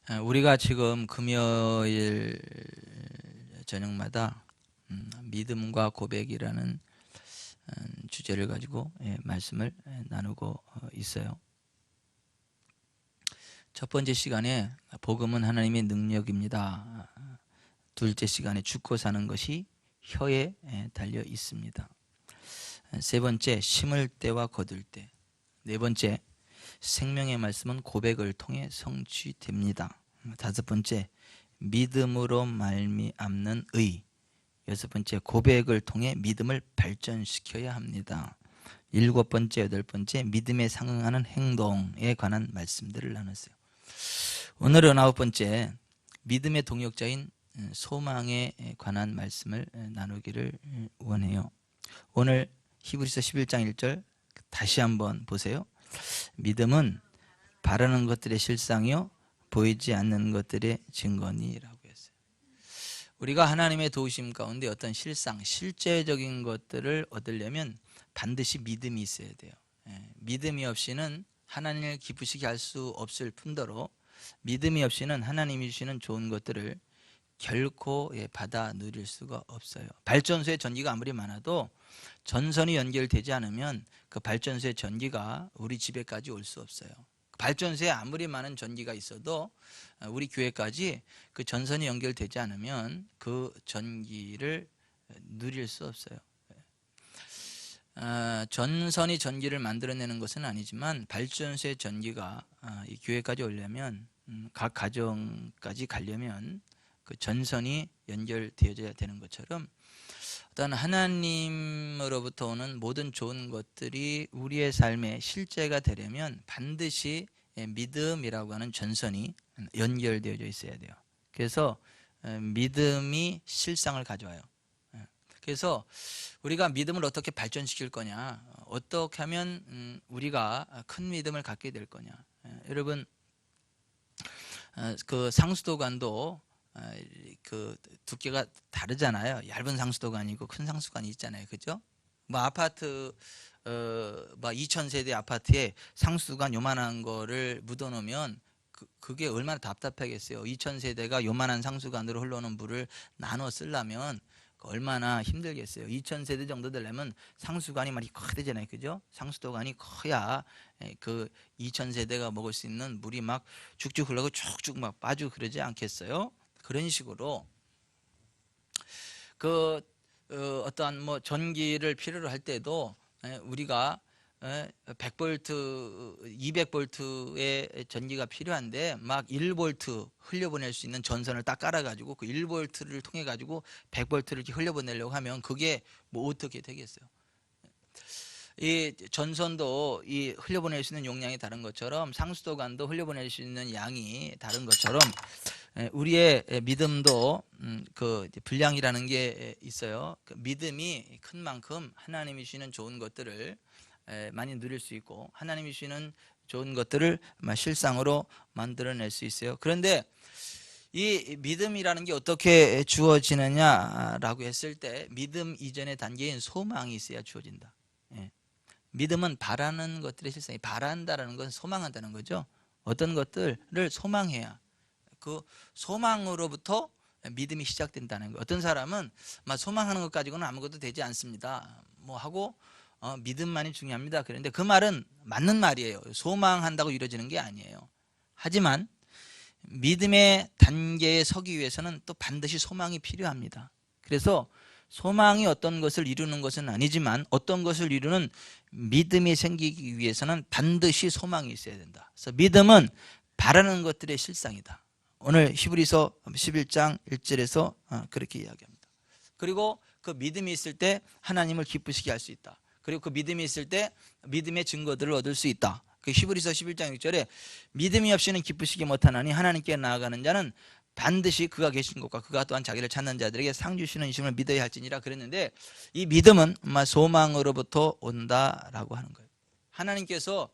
우리가 지금 금요일 저녁마다 믿음과 고백이라는 주제를 가지고 말씀을 나누고 있어요. 첫 번째 시간에 복음은 하나님의 능력입니다. 둘째 시간에 죽고 사는 것이 혀에 달려 있습니다. 세 번째, 심을 때와 거둘 때. 네 번째, 생명의 말씀은 고백을 통해 성취됩니다. 다섯 번째, 믿음으로 말미암는 의. 여섯 번째, 고백을 통해 믿음을 발전시켜야 합니다. 일곱 번째, 여덟 번째, 믿음에 상응하는 행동에 관한 말씀들을 나눴어요. 오늘은 아홉 번째, 믿음의 동역자인 소망에 관한 말씀을 나누기를 원해요. 오늘 히브리서 11장 1절 다시 한번 보세요. 믿음은 바라는 것들의 실상이요 보이지 않는 것들의 증거니라고 했어요. 우리가 하나님의 도우심 가운데 어떤 실상, 실제적인 것들을 얻으려면 반드시 믿음이 있어야 돼요. 믿음이 없이는 하나님을 기쁘시게 할 수 없을 뿐더러 믿음이 없이는 하나님이 주시는 좋은 것들을 결코 받아 누릴 수가 없어요. 발전소의 전기가 아무리 많아도 전선이 연결되지 않으면 그 발전소의 전기가 우리 집에까지 올 수 없어요. 발전소에 아무리 많은 전기가 있어도 우리 교회까지 그 전선이 연결되지 않으면 그 전기를 누릴 수 없어요. 전선이 전기를 만들어내는 것은 아니지만 발전소의 전기가 이 교회까지 오려면 각 가정까지 가려면 그 전선이 연결되어져야 되는 것처럼 어떤 하나님으로부터 오는 모든 좋은 것들이 우리의 삶의 실제가 되려면 반드시 믿음이라고 하는 전선이 연결되어져 있어야 돼요. 그래서 믿음이 실상을 가져와요. 그래서 우리가 믿음을 어떻게 발전시킬 거냐, 어떻게 하면 우리가 큰 믿음을 갖게 될 거냐. 여러분, 그 상수도관도 그 두께가 다르잖아요. 얇은 상수도관이고 큰 상수도관이 있잖아요. 그죠? 뭐 아파트 뭐 2000세대 아파트에 상수도관 요만한 거를 묻어 놓으면 그게 얼마나 답답하겠어요. 2000세대가 요만한 상수관으로 흘러오는 물을 나눠 쓰려면 얼마나 힘들겠어요. 2000세대 정도 되려면 상수관이 많이 커야 되잖아요. 그죠? 상수도관이 커야 그 2000세대가 먹을 수 있는 물이 막 쭉쭉 흘러고 쭉쭉 막 빠지고 그러지 않겠어요? 그런 식으로 그 어떠한 뭐 전기를 필요로 할 때도 우리가 100V, 200V의 전기가 필요한데 막 1V 흘려보낼 수 있는 전선을 딱 깔아가지고 그 1V를 통해 가지고 100V를 이렇게 흘려보내려고 하면 그게 뭐 어떻게 되겠어요? 이 전선도 이 흘려보낼 수 있는 용량이 다른 것처럼 상수도관도 흘려보낼 수 있는 양이 다른 것처럼 우리의 믿음도 그 분량이라는 게 있어요. 그 믿음이 큰 만큼 하나님이 주시는 좋은 것들을 많이 누릴 수 있고 하나님이 주시는 좋은 것들을 실상으로 만들어낼 수 있어요. 그런데 이 믿음이라는 게 어떻게 주어지느냐라고 했을 때 믿음 이전의 단계인 소망이 있어야 주어진다. 믿음은 바라는 것들의 실상이, 바란다라는 건 소망한다는 거죠. 어떤 것들을 소망해야 그 소망으로부터 믿음이 시작된다는 거예요. 어떤 사람은 소망하는 것 가지고는 아무것도 되지 않습니다. 뭐 하고 믿음만이 중요합니다. 그런데 그 말은 맞는 말이에요. 소망한다고 이루어지는 게 아니에요. 하지만 믿음의 단계에 서기 위해서는 또 반드시 소망이 필요합니다. 그래서 소망이 어떤 것을 이루는 것은 아니지만 어떤 것을 이루는 믿음이 생기기 위해서는 반드시 소망이 있어야 된다. 그래서 믿음은 바라는 것들의 실상이다. 오늘 히브리서 11장 1절에서 그렇게 이야기합니다. 그리고 그 믿음이 있을 때 하나님을 기쁘시게 할 수 있다. 그리고 그 믿음이 있을 때 믿음의 증거들을 얻을 수 있다. 그 히브리서 11장 6절에 믿음이 없이는 기쁘시게 못하나니 하나님께 나아가는 자는 반드시 그가 계신 곳과 그가 또한 자기를 찾는 자들에게 상 주시는 이심을 믿어야 할지니라 그랬는데 이 믿음은 소망으로부터 온다라고 하는 거예요. 하나님께서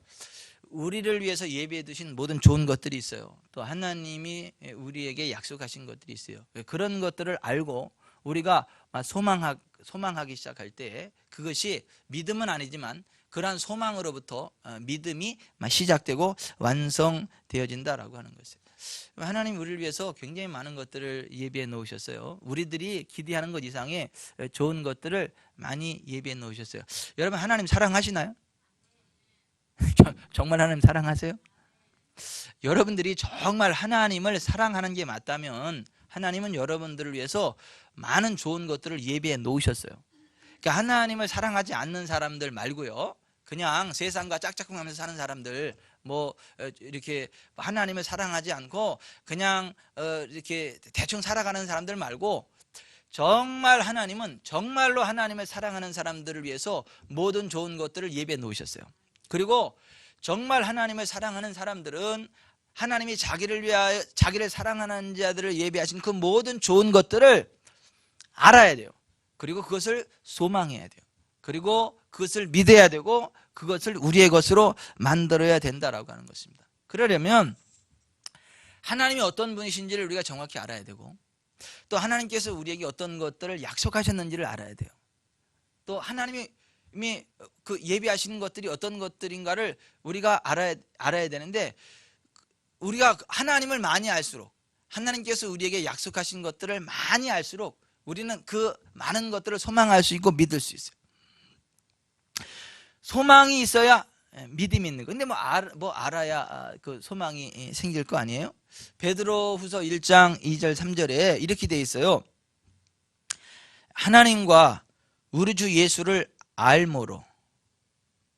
우리를 위해서 예비해 두신 모든 좋은 것들이 있어요. 또 하나님이 우리에게 약속하신 것들이 있어요. 그런 것들을 알고 우리가 소망하기 시작할 때 그것이 믿음은 아니지만 그러한 소망으로부터 믿음이 시작되고 완성되어진다라고 하는 것이에요. 하나님 우리를 위해서 굉장히 많은 것들을 예비해 놓으셨어요. 우리들이 기대하는 것 이상의 좋은 것들을 많이 예비해 놓으셨어요. 여러분 하나님 사랑하시나요? 정말 하나님 사랑하세요? 여러분들이 정말 하나님을 사랑하는 게 맞다면 하나님은 여러분들을 위해서 많은 좋은 것들을 예비해 놓으셨어요. 그러니까 하나님을 사랑하지 않는 사람들 말고요, 그냥 세상과 짝짝꿍하면서 사는 사람들, 뭐 이렇게 하나님을 사랑하지 않고 그냥 이렇게 대충 살아가는 사람들 말고, 정말 하나님은 정말로 하나님을 사랑하는 사람들을 위해서 모든 좋은 것들을 예비해 놓으셨어요. 그리고 정말 하나님을 사랑하는 사람들은 하나님이 자기를 위하여 자기를 사랑하는 자들을 예비하신 그 모든 좋은 것들을 알아야 돼요. 그리고 그것을 소망해야 돼요. 그리고 그것을 믿어야 되고 그것을 우리의 것으로 만들어야 된다라고 하는 것입니다. 그러려면 하나님이 어떤 분이신지를 우리가 정확히 알아야 되고, 또 하나님께서 우리에게 어떤 것들을 약속하셨는지를 알아야 돼요. 또 하나님이 그 예비하시는 것들이 어떤 것들인가를 우리가 알아야 되는데, 우리가 하나님을 많이 알수록, 하나님께서 우리에게 약속하신 것들을 많이 알수록 우리는 그 많은 것들을 소망할 수 있고 믿을 수 있어요. 소망이 있어야 믿음이 있는 거. 근데 뭐 알아야 그 소망이 생길 거 아니에요? 베드로후서 1장 2절 3절에 이렇게 돼 있어요. 하나님과 우리 주 예수를 알므로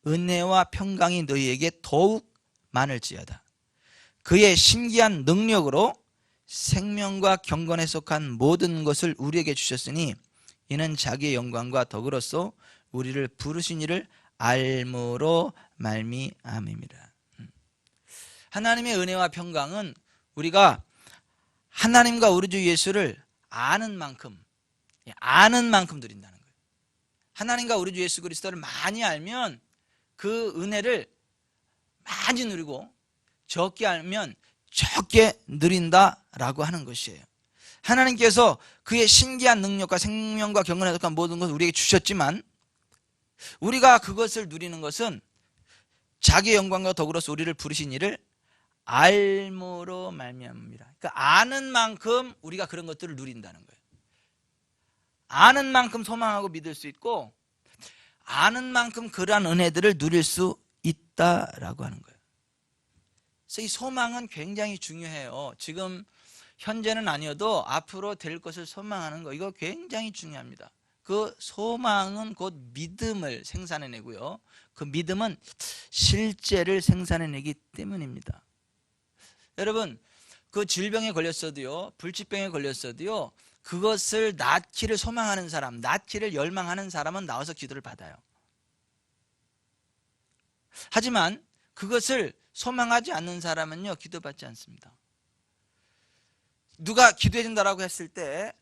은혜와 평강이 너희에게 더욱 많을지어다. 그의 신기한 능력으로 생명과 경건에 속한 모든 것을 우리에게 주셨으니 이는 자기의 영광과 덕으로서 우리를 부르신 이를 알므로 말미암음이라. 하나님의 은혜와 평강은 우리가 하나님과 우리 주 예수를 아는 만큼 누린다는 거예요. 하나님과 우리 주 예수 그리스도를 많이 알면 그 은혜를 많이 누리고, 적게 알면 적게 누린다라고 하는 것이에요. 하나님께서 그의 신기한 능력과 생명과 경건에 속한 모든 것을 우리에게 주셨지만, 우리가 그것을 누리는 것은 자기의 영광과 덕으로서 우리를 부르신 이를 알므로 말미암습니다. 그러니까 아는 만큼 우리가 그런 것들을 누린다는 거예요. 아는 만큼 소망하고 믿을 수 있고, 아는 만큼 그러한 은혜들을 누릴 수 있다라고 하는 거예요. 그래서 이 소망은 굉장히 중요해요. 지금 현재는 아니어도 앞으로 될 것을 소망하는 거, 이거 굉장히 중요합니다. 그 소망은 곧 믿음을 생산해내고요, 그 믿음은 실제를 생산해내기 때문입니다. 여러분, 그 질병에 걸렸어도요, 불치병에 걸렸어도요, 그것을 낫기를 소망하는 사람, 낫기를 열망하는 사람은 나와서 기도를 받아요. 하지만 그것을 소망하지 않는 사람은요, 기도받지 않습니다. 누가 기도해 준다라고 했을 때,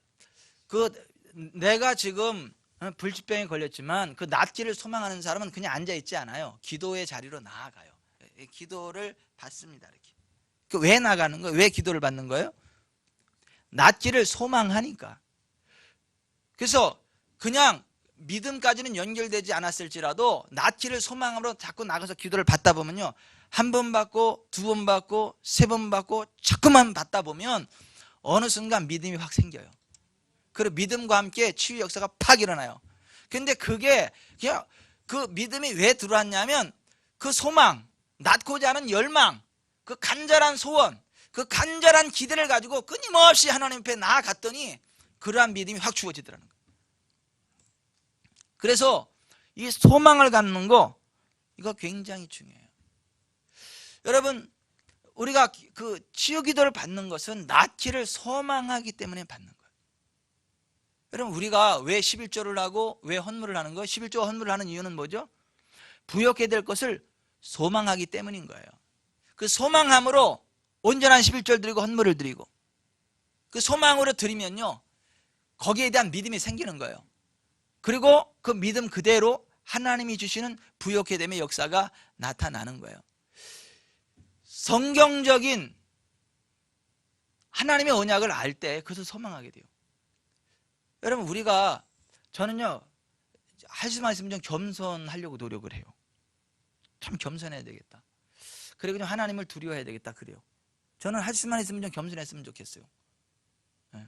내가 지금 불치병에 걸렸지만 그 낫기를 소망하는 사람은 그냥 앉아있지 않아요. 기도의 자리로 나아가요. 기도를 받습니다. 이렇게. 왜 나가는 거예요? 왜 기도를 받는 거예요? 낫기를 소망하니까. 그래서 그냥 믿음까지는 연결되지 않았을지라도 낫기를 소망으로 자꾸 나가서 기도를 받다 보면요, 한 번 받고 두 번 받고 세 번 받고 자꾸만 받다 보면 어느 순간 믿음이 확 생겨요. 그리고 믿음과 함께 치유 역사가 팍 일어나요. 근데 그게 그냥 그 믿음이 왜 들어왔냐면, 그 소망, 낫고자 하는 열망, 그 간절한 소원, 그 간절한 기대를 가지고 끊임없이 하나님 앞에 나아갔더니 그러한 믿음이 확 주어지더라는 거예요. 그래서 이 소망을 갖는 거, 이거 굉장히 중요해요. 여러분, 우리가 그 치유 기도를 받는 것은 낫기를 소망하기 때문에 받는 거예요. 여러분, 우리가 왜 11조를 하고 왜 헌물을 하는 거예요? 11조와 헌물을 하는 이유는 뭐죠? 부욕해 될 것을 소망하기 때문인 거예요. 그 소망함으로 온전한 11조를 드리고 헌물을 드리고, 그 소망으로 드리면요, 거기에 대한 믿음이 생기는 거예요. 그리고 그 믿음 그대로 하나님이 주시는 부욕해 됨의 역사가 나타나는 거예요. 성경적인 하나님의 언약을 알 때 그것을 소망하게 돼요. 여러분, 저는요, 할 수만 있으면 좀 겸손하려고 노력을 해요. 참 겸손해야 되겠다. 그리고 좀 하나님을 두려워해야 되겠다, 그래요. 저는 할 수만 있으면 좀 겸손했으면 좋겠어요. 예.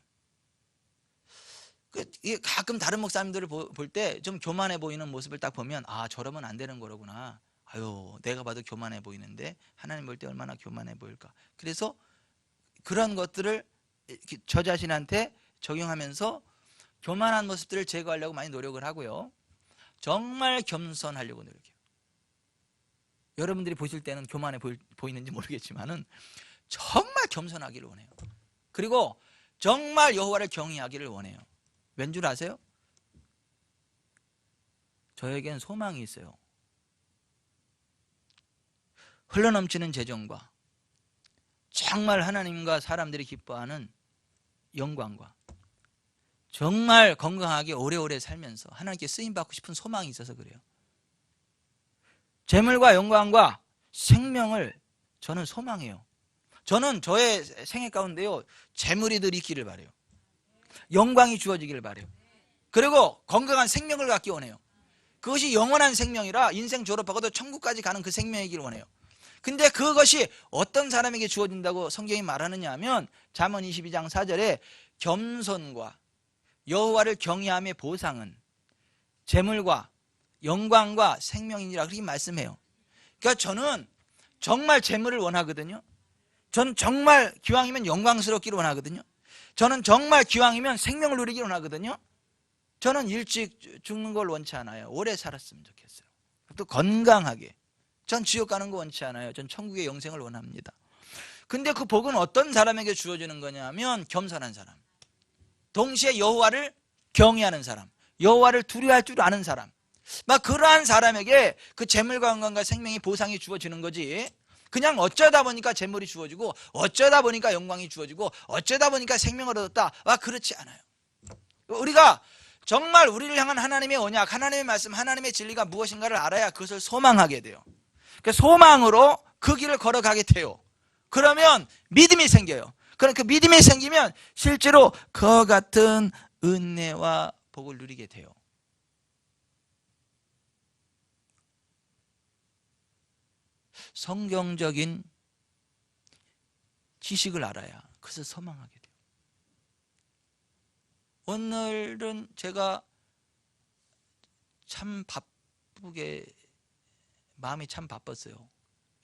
이게 가끔 다른 목사님들을 볼 때 좀 교만해 보이는 모습을 딱 보면 아, 저러면 안 되는 거로구나. 아유, 내가 봐도 교만해 보이는데 하나님 볼 때 얼마나 교만해 보일까. 그래서 그런 것들을 저 자신한테 적용하면서 교만한 모습들을 제거하려고 많이 노력을 하고요. 정말 겸손하려고 노력해요. 여러분들이 보실 때는 교만해 보이는지 모르겠지만은 정말 겸손하기를 원해요. 그리고 정말 여호와를 경외하기를 원해요. 왠 줄 아세요? 저에겐 소망이 있어요. 흘러넘치는 재정과 정말 하나님과 사람들이 기뻐하는 영광과 정말 건강하게 오래오래 살면서 하나님께 쓰임받고 싶은 소망이 있어서 그래요. 재물과 영광과 생명을 저는 소망해요. 저는 저의 생애 가운데요, 재물이 늘 있기를 바라요. 영광이 주어지기를 바라요. 그리고 건강한 생명을 갖기 원해요. 그것이 영원한 생명이라 인생 졸업하고도 천국까지 가는 그 생명이기를 원해요. 근데 그것이 어떤 사람에게 주어진다고 성경이 말하느냐 하면 잠언 22장 4절에 겸손과 여호와를 경외함의 보상은 재물과 영광과 생명이니라 그렇게 말씀해요. 그러니까 저는 정말 재물을 원하거든요. 저는 정말 기왕이면 영광스럽기를 원하거든요. 저는 정말 기왕이면 생명을 누리기를 원하거든요. 저는 일찍 죽는 걸 원치 않아요. 오래 살았으면 좋겠어요. 또 건강하게. 전 지옥 가는 거 원치 않아요. 전 천국의 영생을 원합니다. 근데 그 복은 어떤 사람에게 주어지는 거냐면 겸손한 사람, 동시에 여호와를 경외하는 사람, 여호와를 두려워할 줄 아는 사람, 막 그러한 사람에게 그 재물과 건강과 생명이 보상이 주어지는 거지. 그냥 어쩌다 보니까 재물이 주어지고 어쩌다 보니까 영광이 주어지고 어쩌다 보니까 생명을 얻었다, 그렇지 않아요. 우리가 정말 우리를 향한 하나님의 언약, 하나님의 말씀, 하나님의 진리가 무엇인가를 알아야 그것을 소망하게 돼요. 그 소망으로 그 길을 걸어가게 돼요. 그러면 믿음이 생겨요. 그럼 그 믿음이 생기면 실제로 그와 같은 은혜와 복을 누리게 돼요. 성경적인 지식을 알아야 그것을 소망하게 돼요. 오늘은 제가 참 바쁘게 마음이 참 바빴어요.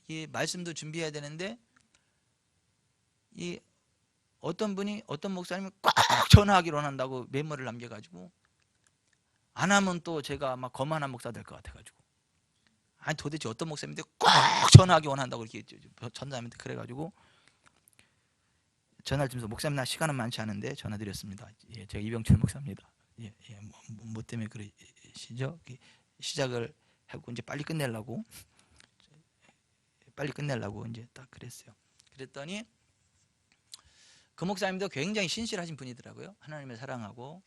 이 말씀도 준비해야 되는데 이 어떤 분이 어떤 목사님이 꼭 전화하기로 한다고 메모를 남겨가지고 안 하면 또 제가 막 거만한 목사 될 것 같아가지고 아니 도대체 어떤 목사님인데 꼭 전화하기 원한다고 이렇게 전사님한테 그래가지고 전화를 주면서 목사님 나 시간은 많지 않은데 전화드렸습니다. 예, 제가 이병철 목사입니다. 예, 뭐 때문에 그러시죠? 시작을 하고 이제 빨리 끝내려고 이제 딱 그랬어요. 그랬더니 그 목사님도 굉장히 신실하신 분이더라고요. 하나님을 사랑하고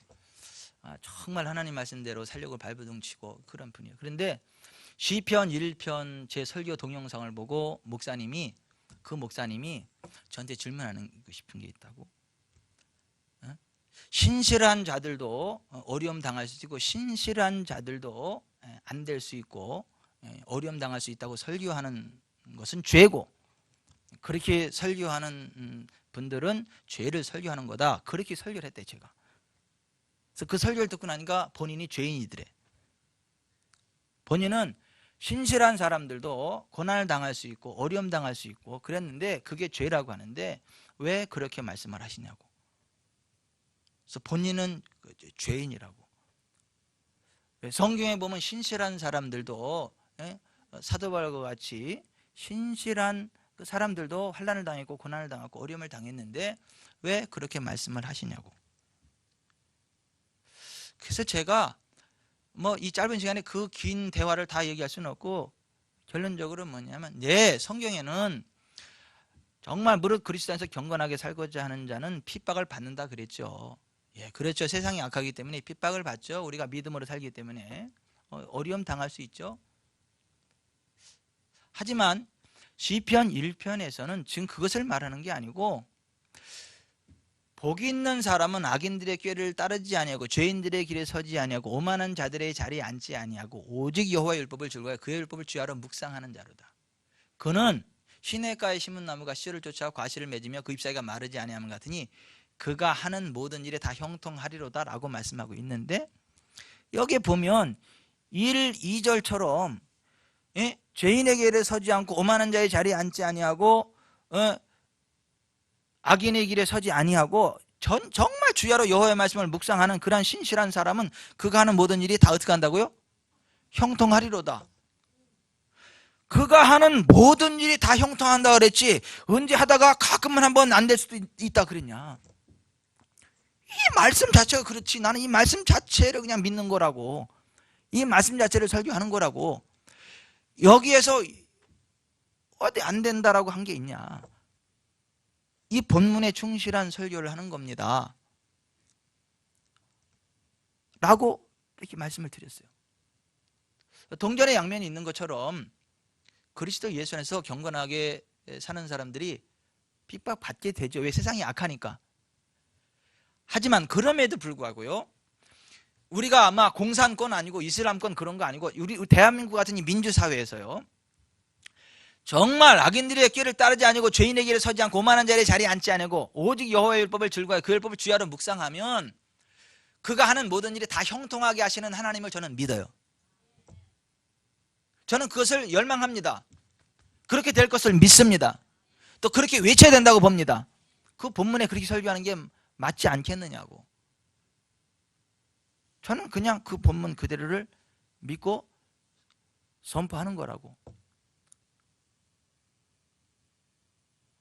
정말 하나님 말씀대로 살려고 발버둥 치고 그런 분이에요. 그런데 시편 1편 제 설교 동영상을 보고 그 목사님이 저한테 질문하는 싶은 게 있다고. 신실한 자들도 어려움 당할 수 있고 신실한 자들도 안 될 수 있고 어려움 당할 수 있다고 설교하는 것은 죄고 그렇게 설교하는 분들은 죄를 설교하는 거다. 그렇게 설교를 했대 제가. 그래서 그 설교를 듣고 나니까 본인이 죄인이더래. 본인은 신실한 사람들도 고난을 당할 수 있고 어려움 당할 수 있고 그랬는데 그게 죄라고 하는데 왜 그렇게 말씀을 하시냐고. 그래서 본인은 죄인이라고. 성경에 보면 신실한 사람들도 사도 바울과 같이 신실한 그 사람들도 환난을 당했고 고난을 당했고 어려움을 당했는데 왜 그렇게 말씀을 하시냐고. 그래서 제가 뭐 이 짧은 시간에 그 긴 대화를 다 얘기할 수는 없고 결론적으로 뭐냐면 성경에는 정말 무릇 그리스도 안에서 경건하게 살고자 하는 자는 핍박을 받는다 그랬죠. 예, 그렇죠. 세상이 악하기 때문에 핍박을 받죠. 우리가 믿음으로 살기 때문에 어려움 당할 수 있죠. 하지만 시편 1편에서는 지금 그것을 말하는 게 아니고 복이 있는 사람은 악인들의 꾀를 따르지 아니하고 죄인들의 길에 서지 아니하고 오만한 자들의 자리에 앉지 아니하고 오직 여호와의 율법을 즐거워하여 그의 율법을 주야로 묵상하는 자로다. 그는 시냇가에 심은 나무가 씨를 쫓아 과실을 맺으며 그 잎사귀가 마르지 아니함 같으니 그가 하는 모든 일에 다 형통하리로다 라고 말씀하고 있는데, 여기에 보면 1, 2절처럼 죄인의 길에 서지 않고 오만한 자의 자리에 앉지 아니하고 악인의 길에 서지 아니하고 정말 주야로 여호와의 말씀을 묵상하는 그러한 신실한 사람은 그가 하는 모든 일이 다 어떻게 한다고요? 형통하리로다. 그가 하는 모든 일이 다 형통한다 그랬지 언제 하다가 가끔은 한번 안 될 수도 있다 그랬냐. 이 말씀 자체가 그렇지. 나는 이 말씀 자체를 그냥 믿는 거라고, 이 말씀 자체를 설교하는 거라고. 여기에서 어디 안 된다라고 한 게 있냐. 이 본문에 충실한 설교를 하는 겁니다 라고 이렇게 말씀을 드렸어요. 동전의 양면이 있는 것처럼 그리스도 예수 안에서 경건하게 사는 사람들이 핍박받게 되죠. 왜? 세상이 악하니까. 하지만 그럼에도 불구하고요, 우리가 아마 공산권 아니고 이슬람권 그런 거 아니고 우리 대한민국 같은 이 민주사회에서요, 정말 악인들의 길을 따르지 아니고 죄인의 길에 서지 않고 오만한 자리에 자리에 앉지 아니고 오직 여호와의 율법을 즐거워하여 그 율법을 주야로 묵상하면 그가 하는 모든 일이 다 형통하게 하시는 하나님을 저는 믿어요. 저는 그것을 열망합니다. 그렇게 될 것을 믿습니다. 또 그렇게 외쳐야 된다고 봅니다. 그 본문에 그렇게 설교하는 게 맞지 않겠느냐고. 저는 그냥 그 본문 그대로를 믿고 선포하는 거라고.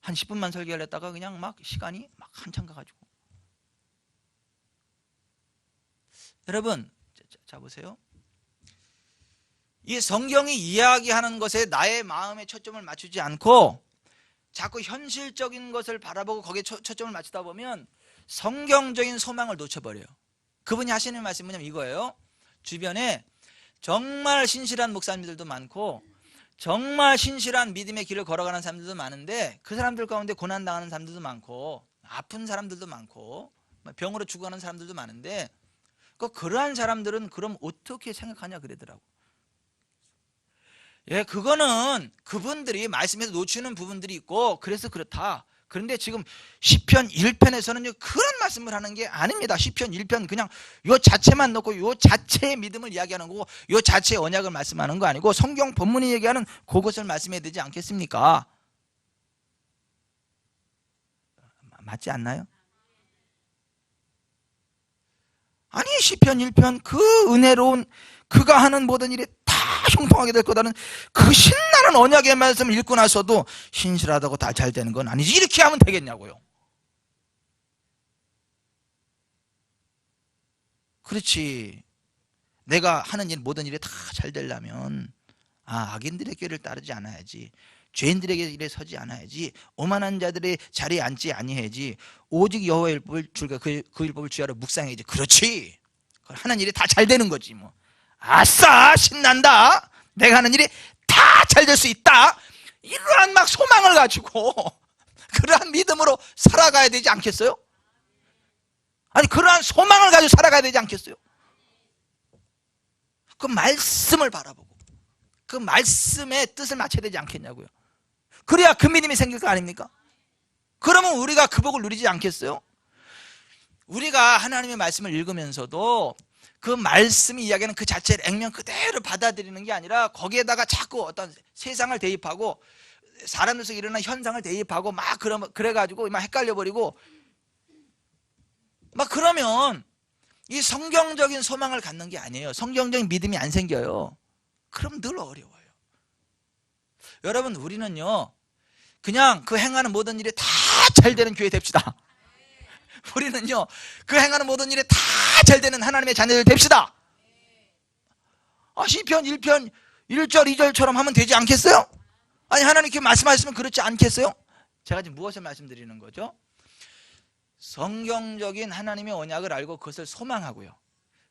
한 10분만 설교를 했다가 그냥 막 시간이 막 한참 가가지고. 여러분, 자 보세요. 이 성경이 이야기하는 것에 나의 마음에 초점을 맞추지 않고 자꾸 현실적인 것을 바라보고 거기에 초점을 맞추다 보면 성경적인 소망을 놓쳐버려요. 그분이 하시는 말씀은 뭐냐면 이거예요. 주변에 정말 신실한 목사님들도 많고 정말 신실한 믿음의 길을 걸어가는 사람들도 많은데 그 사람들 가운데 고난당하는 사람들도 많고 아픈 사람들도 많고 병으로 죽어가는 사람들도 많은데 그러한 사람들은 그럼 어떻게 생각하냐 그러더라고. 예, 그거는 그분들이 말씀에서 놓치는 부분들이 있고 그래서 그렇다. 그런데 지금 시편 1편에서는 그런 말씀을 하는 게 아닙니다. 시편 1편 그냥 요 자체만 놓고 요 자체의 믿음을 이야기하는 거고 요 자체의 언약을 말씀하는 거 아니고 성경 본문이 얘기하는 그것을 말씀해야 되지 않겠습니까? 맞지 않나요? 아니 시편 1편 그 은혜로운 그가 하는 모든 일이 다 형통하게 될 거다는 그 신나는 언약의 말씀을 읽고 나서도 신실하다고 다 잘 되는 건 아니지 이렇게 하면 되겠냐고요. 그렇지. 내가 하는 일 모든 일이 다 잘 되려면 악인들의 길을 따르지 않아야지, 죄인들의 길에 서지 않아야지, 오만한 자들의 자리에 앉지 아니해야지, 오직 여호와의 율법을 그 율법을 주야로 묵상해야지. 그렇지. 하는 일이 다 잘 되는 거지 뭐. 아싸 신난다. 내가 하는 일이 다 잘 될 수 있다. 이러한 막 소망을 가지고 그러한 믿음으로 살아가야 되지 않겠어요? 아니 그러한 소망을 가지고 살아가야 되지 않겠어요? 그 말씀을 바라보고 그 말씀의 뜻을 맞춰야 되지 않겠냐고요. 그래야 그 믿음이 생길 거 아닙니까? 그러면 우리가 그 복을 누리지 않겠어요? 우리가 하나님의 말씀을 읽으면서도 그 말씀이 이야기하는 그 자체를 액면 그대로 받아들이는 게 아니라 거기에다가 자꾸 어떤 세상을 대입하고 사람들 속에 일어나는 현상을 대입하고 막 그래가지고 막 헷갈려버리고 막 그러면 이 성경적인 소망을 갖는 게 아니에요. 성경적인 믿음이 안 생겨요. 그럼 늘 어려워요. 여러분 우리는요 그냥 그 행하는 모든 일이 다 잘 되는 교회 됩시다. 우리는요 그 행하는 모든 일이 다 잘 되는 하나님의 자녀들 됩시다. 시편 1편 1절 2절처럼 하면 되지 않겠어요? 아니 하나님께 말씀하시면 그렇지 않겠어요? 제가 지금 무엇을 말씀드리는 거죠? 성경적인 하나님의 언약을 알고 그것을 소망하고요,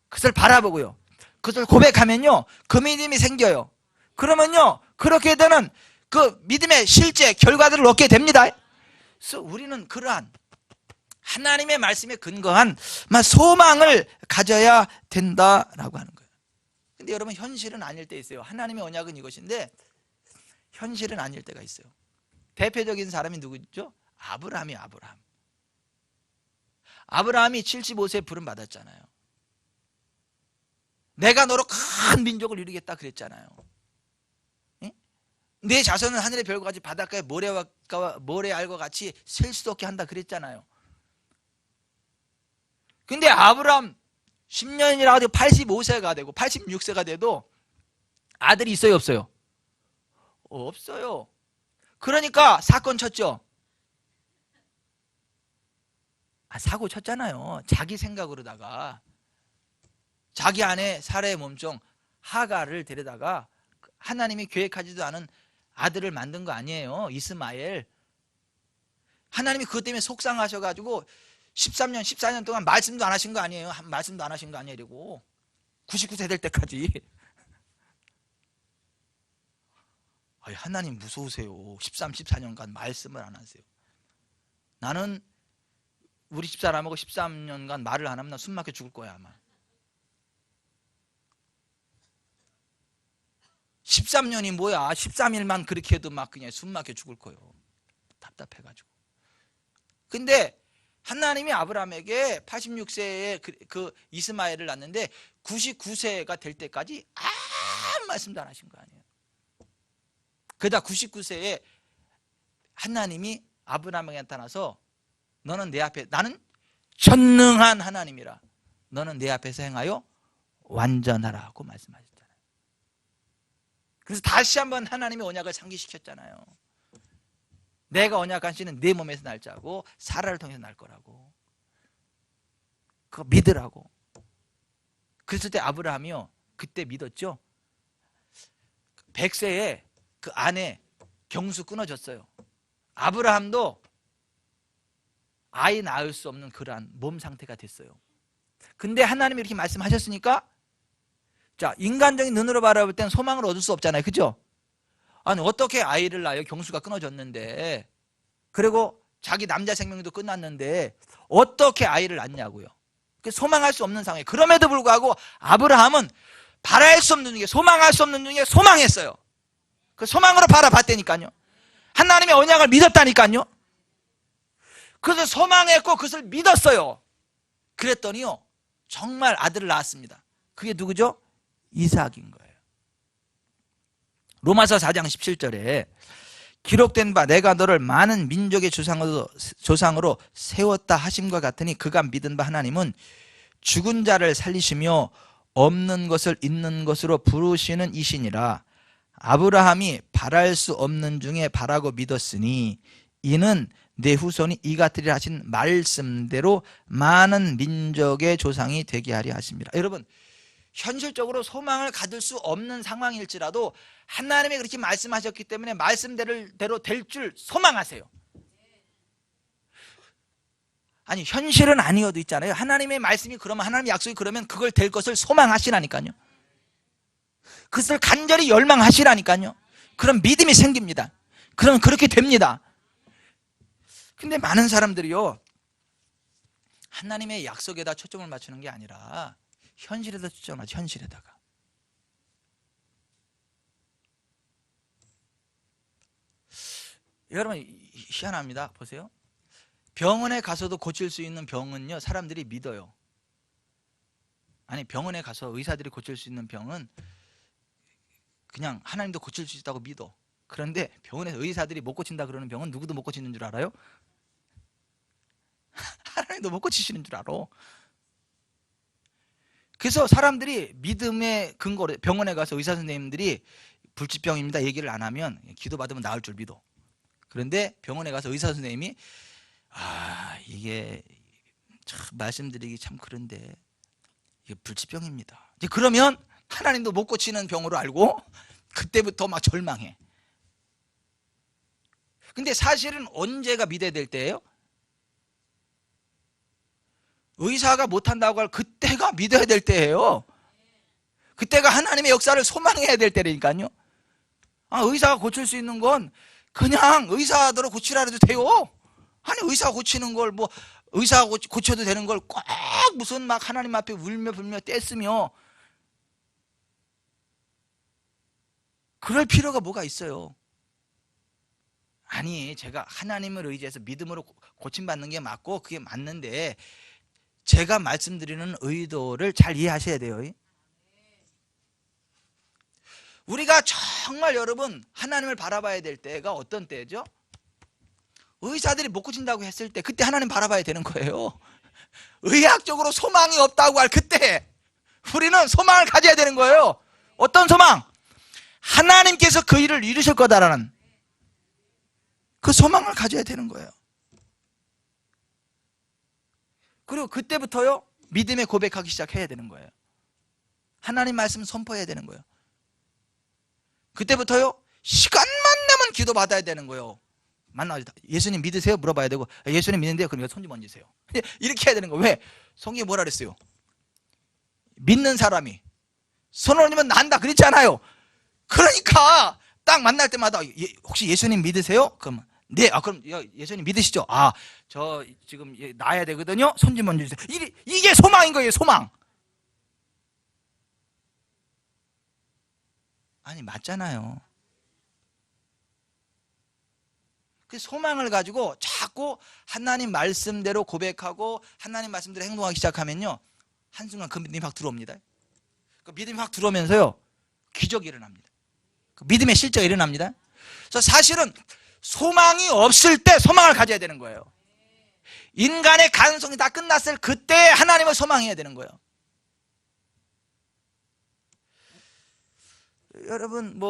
그것을 바라보고요, 그것을 고백하면요 그 믿음이 생겨요. 그러면요 그렇게 되는 그 믿음의 실제 결과들을 얻게 됩니다. 그래서 우리는 그러한 하나님의 말씀에 근거한 소망을 가져야 된다라고 하는 거예요. 근데 여러분 현실은 아닐 때 있어요. 하나님의 언약은 이것인데 현실은 아닐 때가 있어요. 대표적인 사람이 누구죠? 아브라함이에요. 아브라함이 75세에 부름 받았잖아요. 내가 너로 큰 민족을 이루겠다 그랬잖아요. 예? 내 자손은 하늘의 별과 같이 바닷가의 모래알과 같이 셀 수도 없게 한다 그랬잖아요. 근데 아브라함 10년이라 해도 85세가 되고 86세가 돼도 아들이 있어요, 없어요? 없어요. 그러니까 사건 쳤죠. 사고 쳤잖아요. 자기 생각으로다가 자기 아내 사라의 몸종 하가를 데려다가 하나님이 계획하지도 않은 아들을 만든 거 아니에요. 이스마엘. 하나님이 그것 때문에 속상하셔가지고 13년 14년 동안 말씀도 안 하신 거 아니에요. 말씀도 안 하신 거 아니에요. 이러고 99세 될 때까지. 하나님 무서우세요. 13, 14년간 말씀을 안 하세요. 나는 우리 집사람하고 13년간 말을 안 하면 나 숨 막혀 죽을 거야 아마. 13년이 뭐야. 13일만 그렇게 해도 막 그냥 숨 막혀 죽을 거예요. 답답해가지고. 근데 하나님이 아브라함에게 86세에 그 이스마엘을 낳는데 99세가 될 때까지 아무 말씀도 안 하신 거 아니에요. 그러다 99세에 하나님이 아브라함에게 나타나서 너는 내 앞에, 나는 전능한 하나님이라 너는 내 앞에서 행하여 완전하라고 말씀하셨잖아요. 그래서 다시 한번 하나님의 언약을 상기시켰잖아요. 내가 언약한 씨는 내 몸에서 날 자고 사라를 통해서 날 거라고. 그거 믿으라고. 그랬을 때 아브라함이요, 그때 믿었죠. 100세에 그 아내 경수 끊어졌어요. 아브라함도 아이 낳을 수 없는 그러한 몸 상태가 됐어요. 근데 하나님이 이렇게 말씀하셨으니까, 자, 인간적인 눈으로 바라볼 땐 소망을 얻을 수 없잖아요. 그죠? 아니, 어떻게 아이를 낳아요? 경수가 끊어졌는데. 그리고 자기 남자 생명도 끝났는데 어떻게 아이를 낳냐고요. 소망할 수 없는 상황에. 그럼에도 불구하고 아브라함은 바랄 수 없는 중에, 소망할 수 없는 중에 소망했어요. 그 소망으로 바라봤다니까요. 하나님의 언약을 믿었다니까요. 그래서 소망했고 그것을 믿었어요. 그랬더니요, 정말 아들을 낳았습니다. 그게 누구죠? 이삭인 거예요. 로마서 4장 17절에 기록된 바 내가 너를 많은 민족의 조상으로 세웠다 하심과 같으니 그가 믿은 바 하나님은 죽은 자를 살리시며 없는 것을 있는 것으로 부르시는 이시니라. 아브라함이 바랄 수 없는 중에 바라고 믿었으니 이는 내 후손이 이 같으리라 하신 말씀대로 많은 민족의 조상이 되게 하려 하십니다. 여러분, 현실적으로 소망을 가질 수 없는 상황일지라도 하나님이 그렇게 말씀하셨기 때문에 말씀대로 될 줄 소망하세요. 아니, 현실은 아니어도 있잖아요. 하나님의 말씀이 그러면, 하나님의 약속이 그러면 그걸 될 것을 소망하시라니까요. 그것을 간절히 열망하시라니까요. 그럼 믿음이 생깁니다. 그럼 그렇게 됩니다. 근데 많은 사람들이요, 하나님의 약속에다 초점을 맞추는 게 아니라 현실에다 초점을 맞춰. 현실에다가. 여러분, 희한합니다. 보세요. 병원에 가서도 고칠 수 있는 병은요, 사람들이 믿어요. 아니, 병원에 가서 의사들이 고칠 수 있는 병은 그냥 하나님도 고칠 수 있다고 믿어. 그런데 병원에서 의사들이 못 고친다 그러는 병은 누구도 못 고치는 줄 알아요? 하나님도 못 고치시는 줄 알아. 그래서 사람들이 믿음의 근거로 병원에 가서 의사 선생님들이 불치병입니다 얘기를 안 하면 기도받으면 나을 줄 믿어. 그런데 병원에 가서 의사 선생님이 이게 참 말씀드리기 참 그런데 이게 불치병입니다, 이제 그러면 하나님도 못 고치는 병으로 알고 그때부터 막 절망해. 근데 사실은 언제가 믿어야 될 때예요? 의사가 못한다고 할 그때가 믿어야 될 때예요. 그때가 하나님의 역사를 소망해야 될 때라니까요. 의사가 고칠 수 있는 건 그냥 의사대로 고치라 해도 돼요. 아니, 의사가 고치는 걸 뭐 의사가 고쳐도 되는 걸 꼭 무슨 막 하나님 앞에 울며 불며 떼쓰며 그럴 필요가 뭐가 있어요. 아니 제가 하나님을 의지해서 믿음으로 고침받는 게 맞고 그게 맞는데 제가 말씀드리는 의도를 잘 이해하셔야 돼요. 우리가 정말 여러분 하나님을 바라봐야 될 때가 어떤 때죠? 의사들이 못 고친다고 했을 때 그때 하나님 바라봐야 되는 거예요. 의학적으로 소망이 없다고 할 그때 우리는 소망을 가져야 되는 거예요. 어떤 소망? 하나님께서 그 일을 이루실 거다라는 그 소망을 가져야 되는 거예요. 그리고 그때부터요 믿음의 고백하기 시작해야 되는 거예요. 하나님 말씀 선포해야 되는 거예요. 그때부터요 시간만 나면 기도 받아야 되는 거예요. 만나가지고 예수님 믿으세요? 물어봐야 되고 예수님 믿는데요? 그럼 손 좀 얹으세요. 이렇게 해야 되는 거예요. 왜? 성경이 뭐라 그랬어요? 믿는 사람이 손을 얹으면 난다 그랬잖아요. 그러니까 딱 만날 때마다 혹시 예수님 믿으세요? 그럼 네. 그럼 예수님 믿으시죠? 저 지금 나야 되거든요. 손 좀 얹어주세요. 이게 소망인 거예요. 소망. 아니 맞잖아요. 그 소망을 가지고 자꾸 하나님 말씀대로 고백하고 하나님 말씀대로 행동하기 시작하면요 한순간 그 믿음이 확 들어옵니다. 그 믿음이 확 들어오면서요 기적이 일어납니다. 그 믿음의 실제가 일어납니다. 그래서 사실은 소망이 없을 때 소망을 가져야 되는 거예요. 인간의 가능성이 다 끝났을 그때 하나님을 소망해야 되는 거예요. 여러분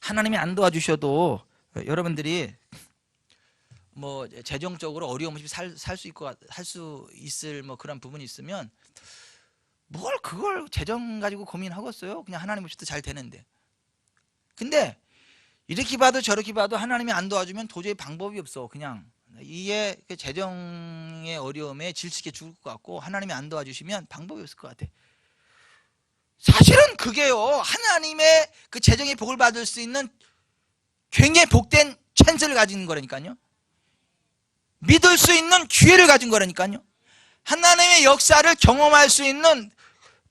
하나님이 안 도와주셔도 여러분들이 재정적으로 어려움 없이 살 수 있을 그런 부분이 있으면 뭘 그걸 재정 가지고 고민하겠어요? 그냥 하나님 없이도 잘 되는데. 근데 이렇게 봐도 저렇게 봐도 하나님이 안 도와주면 도저히 방법이 없어. 그냥 이게 재정의 어려움에 질식해 죽을 것 같고 하나님이 안 도와주시면 방법이 없을 것 같아. 사실은 그게요 하나님의 그 재정의 복을 받을 수 있는 굉장히 복된 찬스를 가진 거라니까요. 믿을 수 있는 기회를 가진 거라니까요. 하나님의 역사를 경험할 수 있는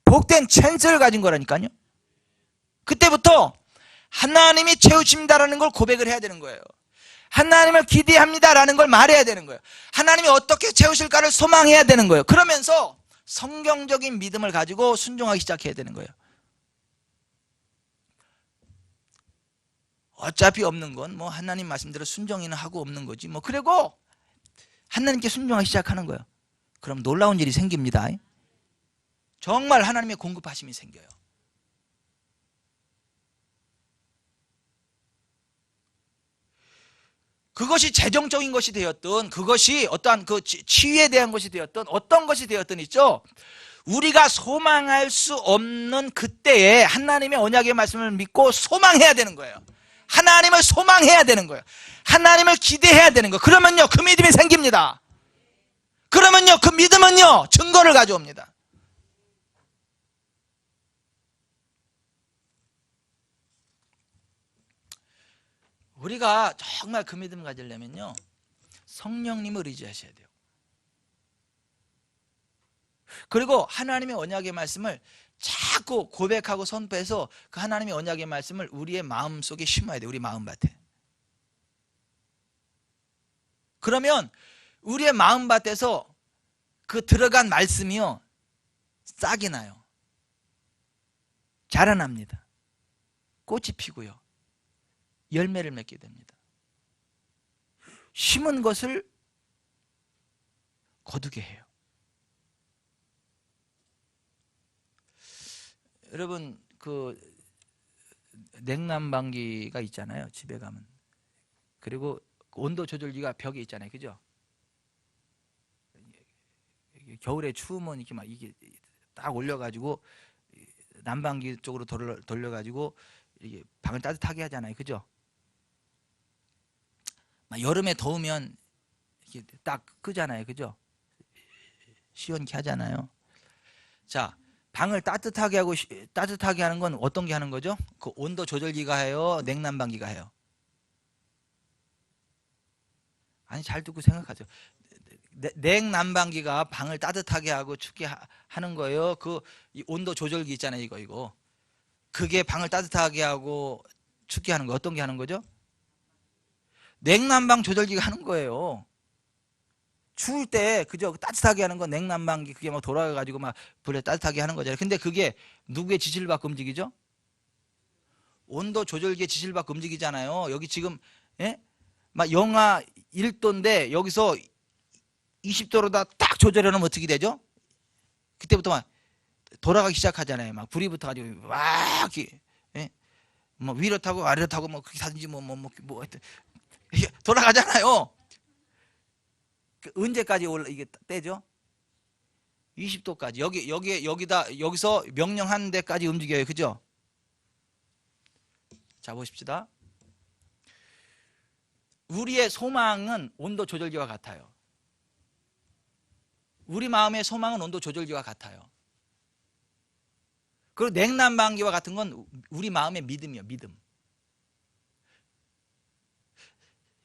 복된 찬스를 가진 거라니까요. 그때부터 하나님이 채우십니다라는 걸 고백을 해야 되는 거예요. 하나님을 기대합니다라는 걸 말해야 되는 거예요. 하나님이 어떻게 채우실까를 소망해야 되는 거예요. 그러면서 성경적인 믿음을 가지고 순종하기 시작해야 되는 거예요. 어차피 없는 건 하나님 말씀대로 순종이나 하고 없는 거지. 그리고 하나님께 순종하기 시작하는 거예요. 그럼 놀라운 일이 생깁니다. 정말 하나님의 공급하심이 생겨요. 그것이 재정적인 것이 되었든 그것이 어떠한 그 치유에 대한 것이 되었든 어떤 것이 되었든 있죠. 우리가 소망할 수 없는 그때에 하나님의 언약의 말씀을 믿고 소망해야 되는 거예요. 하나님을 소망해야 되는 거예요. 하나님을 기대해야 되는 거예요. 그러면요 그 믿음이 생깁니다. 그러면요 그 믿음은요 증거를 가져옵니다. 우리가 정말 그 믿음을 가지려면요 성령님을 의지하셔야 돼요. 그리고 하나님의 언약의 말씀을 자꾸 고백하고 선포해서 그 하나님의 언약의 말씀을 우리의 마음속에 심어야 돼요. 우리 마음밭에. 그러면 우리의 마음밭에서 그 들어간 말씀이요 싹이 나요. 자라납니다. 꽃이 피고요 열매를 맺게 됩니다. 심은 것을 거두게 해요. 여러분 그 냉난방기가 있잖아요. 집에 가면. 그리고 온도 조절기가 벽에 있잖아요. 그죠? 겨울에 추우면 이렇게 막 이게 딱 올려가지고 난방기 쪽으로 돌려가지고 이게 방을 따뜻하게 하잖아요. 그죠? 여름에 더우면 이렇게 딱 끄잖아요. 그죠? 시원케 하잖아요. 자, 방을 따뜻하게 하는 건 어떤 게 하는 거죠? 그 온도 조절기가 해요? 냉난방기가 해요? 아니 잘 듣고 생각하세요. 냉난방기가 방을 따뜻하게 하고 춥게 하는 거예요. 그 온도 조절기 있잖아요. 이거 그게 방을 따뜻하게 하고 춥게 하는 거 어떤 게 하는 거죠? 냉난방 조절기가 하는 거예요. 추울 때 그저 따뜻하게 하는 건 냉난방기, 그게 막 돌아가가지고 막 불에 따뜻하게 하는 거잖아요. 근데 그게 누구의 지시를 받고 움직이죠? 온도 조절기의 지시를 받고 움직이잖아요. 여기 지금 예? 막 영하 1도인데 여기서 20도로다 딱 조절해 놓으면 어떻게 되죠? 그때부터 막 돌아가기 시작하잖아요. 막 불이 붙어가지고 막 예? 뭐 위로 타고 아래로 타고 뭐 그렇게 사든지 뭐 하여튼 이게 돌아가잖아요. 언제까지 올라 이게 떼죠? 20도까지 여기서 명령하는 데까지 움직여요. 그죠? 자, 보십시다. 우리의 소망은 온도 조절기와 같아요. 우리 마음의 소망은 온도 조절기와 같아요. 그리고 냉난방기와 같은 건 우리 마음의 믿음이에요. 믿음.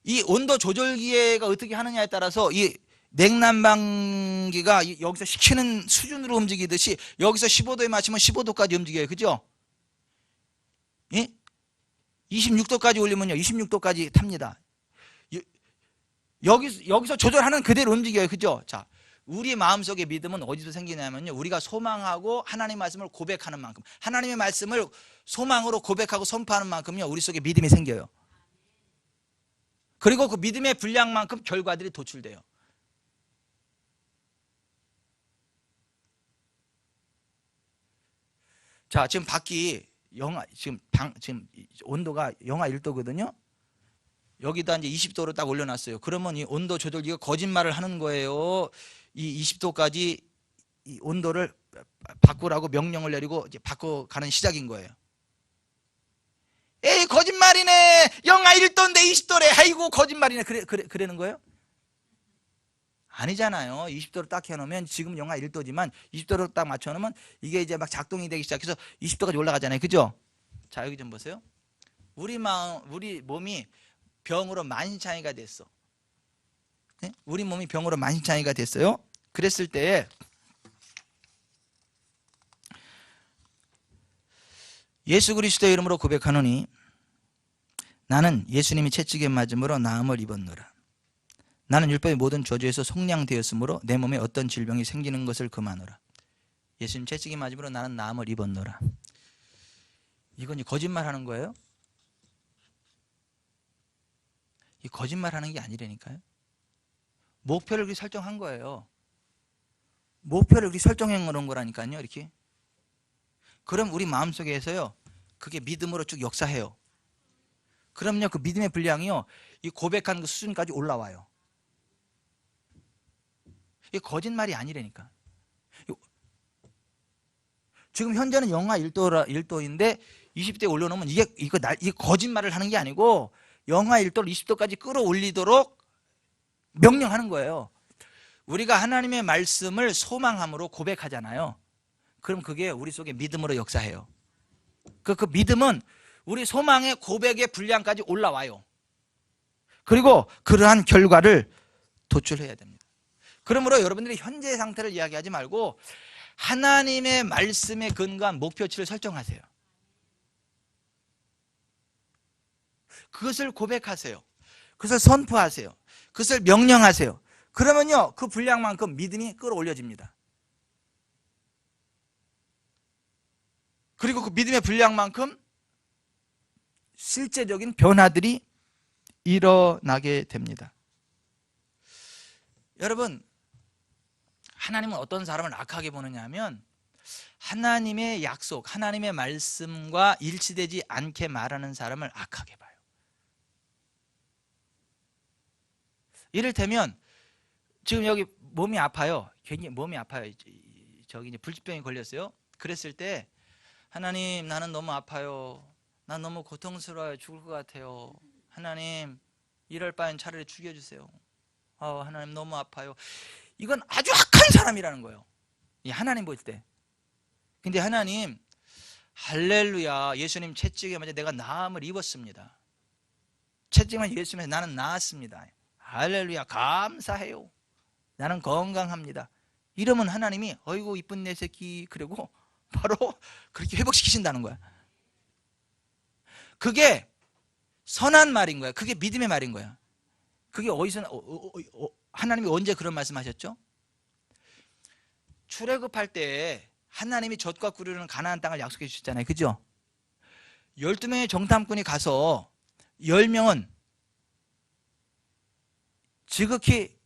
이 온도 조절기가 어떻게 하느냐에 따라서 이 냉난방기가 여기서 식히는 수준으로 움직이듯이 여기서 15도에 맞추면 15도까지 움직여요. 그죠? 예? 26도까지 올리면요 26도까지 탑니다. 여기서 조절하는 그대로 움직여요. 그죠? 자, 우리 마음속의 믿음은 어디서 생기냐면요, 우리가 소망하고 하나님의 말씀을 고백하는 만큼, 하나님의 말씀을 소망으로 고백하고 선포하는 만큼요 우리 속에 믿음이 생겨요. 그리고 그 믿음의 분량만큼 결과들이 도출돼요. 자, 지금 밖이 지금 온도가 영하 1도거든요. 여기다 이제 20도로 딱 올려놨어요. 그러면 이 온도 조절기가 거짓말을 하는 거예요. 이 20도까지 이 온도를 바꾸라고 명령을 내리고 이제 바꿔가는 시작인 거예요. 에이, 거짓말이네. 영하 1도인데 20도래. 아이고, 거짓말이네. 그러는 거예요? 아니잖아요. 20도로 딱 해놓으면 지금 영하 1도지만 20도로 딱 맞춰놓으면 이게 이제 막 작동이 되기 시작해서 20도까지 올라가잖아요. 그죠? 자, 여기 좀 보세요. 우리 몸이 병으로 만신창이가 됐어. 네? 우리 몸이 병으로 만신창이가 됐어요. 그랬을 때 예수 그리스도의 이름으로 고백하노니 나는 예수님이 채찍에 맞음으로 나음을 입었노라. 나는 율법의 모든 저주에서 속량되었으므로 내 몸에 어떤 질병이 생기는 것을 금하노라. 예수님 채찍에 맞음으로 나는 나음을 입었노라. 이건 거짓말하는 거예요? 이 거짓말하는 게 아니라니까요. 목표를 그렇게 설정한 거예요. 목표를 그렇게 설정해 놓은 거라니까요. 이렇게. 그럼 우리 마음속에서요 그게 믿음으로 쭉 역사해요. 그럼요 그 믿음의 분량이요 이 고백하는 그 수준까지 올라와요. 이게 거짓말이 아니라니까. 지금 현재는 영하 1도인데 20도에 올려놓으면 이게 거짓말을 하는 게 아니고 영하 1도를 20도까지 끌어올리도록 명령하는 거예요. 우리가 하나님의 말씀을 소망함으로 고백하잖아요. 그럼 그게 우리 속에 믿음으로 역사해요. 그 믿음은 우리 소망의 고백의 분량까지 올라와요. 그리고 그러한 결과를 도출해야 됩니다. 그러므로 여러분들이 현재 상태를 이야기하지 말고 하나님의 말씀에 근거한 목표치를 설정하세요. 그것을 고백하세요. 그것을 선포하세요. 그것을 명령하세요. 그러면요 그 분량만큼 믿음이 끌어올려집니다. 그리고 그 믿음의 분량만큼 실제적인 변화들이 일어나게 됩니다. 여러분, 하나님은 어떤 사람을 악하게 보느냐 하면 하나님의 약속, 하나님의 말씀과 일치되지 않게 말하는 사람을 악하게 봐요. 이를테면 지금 여기 몸이 아파요. 굉장히 몸이 아파요. 저기 이제 불치병이 걸렸어요. 그랬을 때 하나님 나는 너무 아파요. 난 너무 고통스러워요. 죽을 것 같아요. 하나님 이럴 바엔 차라리 죽여주세요. 하나님 너무 아파요. 이건 아주 악한 사람이라는 거예요. 하나님 볼 때. 근데 하나님 할렐루야 예수님 채찍에 맞아 내가 나음을 입었습니다. 채찍만 예수님에서 나는 나았습니다. 할렐루야 감사해요. 나는 건강합니다. 이러면 하나님이 어이구 이쁜 내 새끼 그리고 바로 그렇게 회복시키신다는 거야. 그게 선한 말인 거야. 그게 믿음의 말인 거야. 그게 어디서 하나님이 언제 그런 말씀하셨죠? 출애굽할 때 하나님이 젖과 꿀을 가나안 땅을 약속해 주셨잖아요. 그죠? 12명의 정탐꾼이 가서 10명은 지극히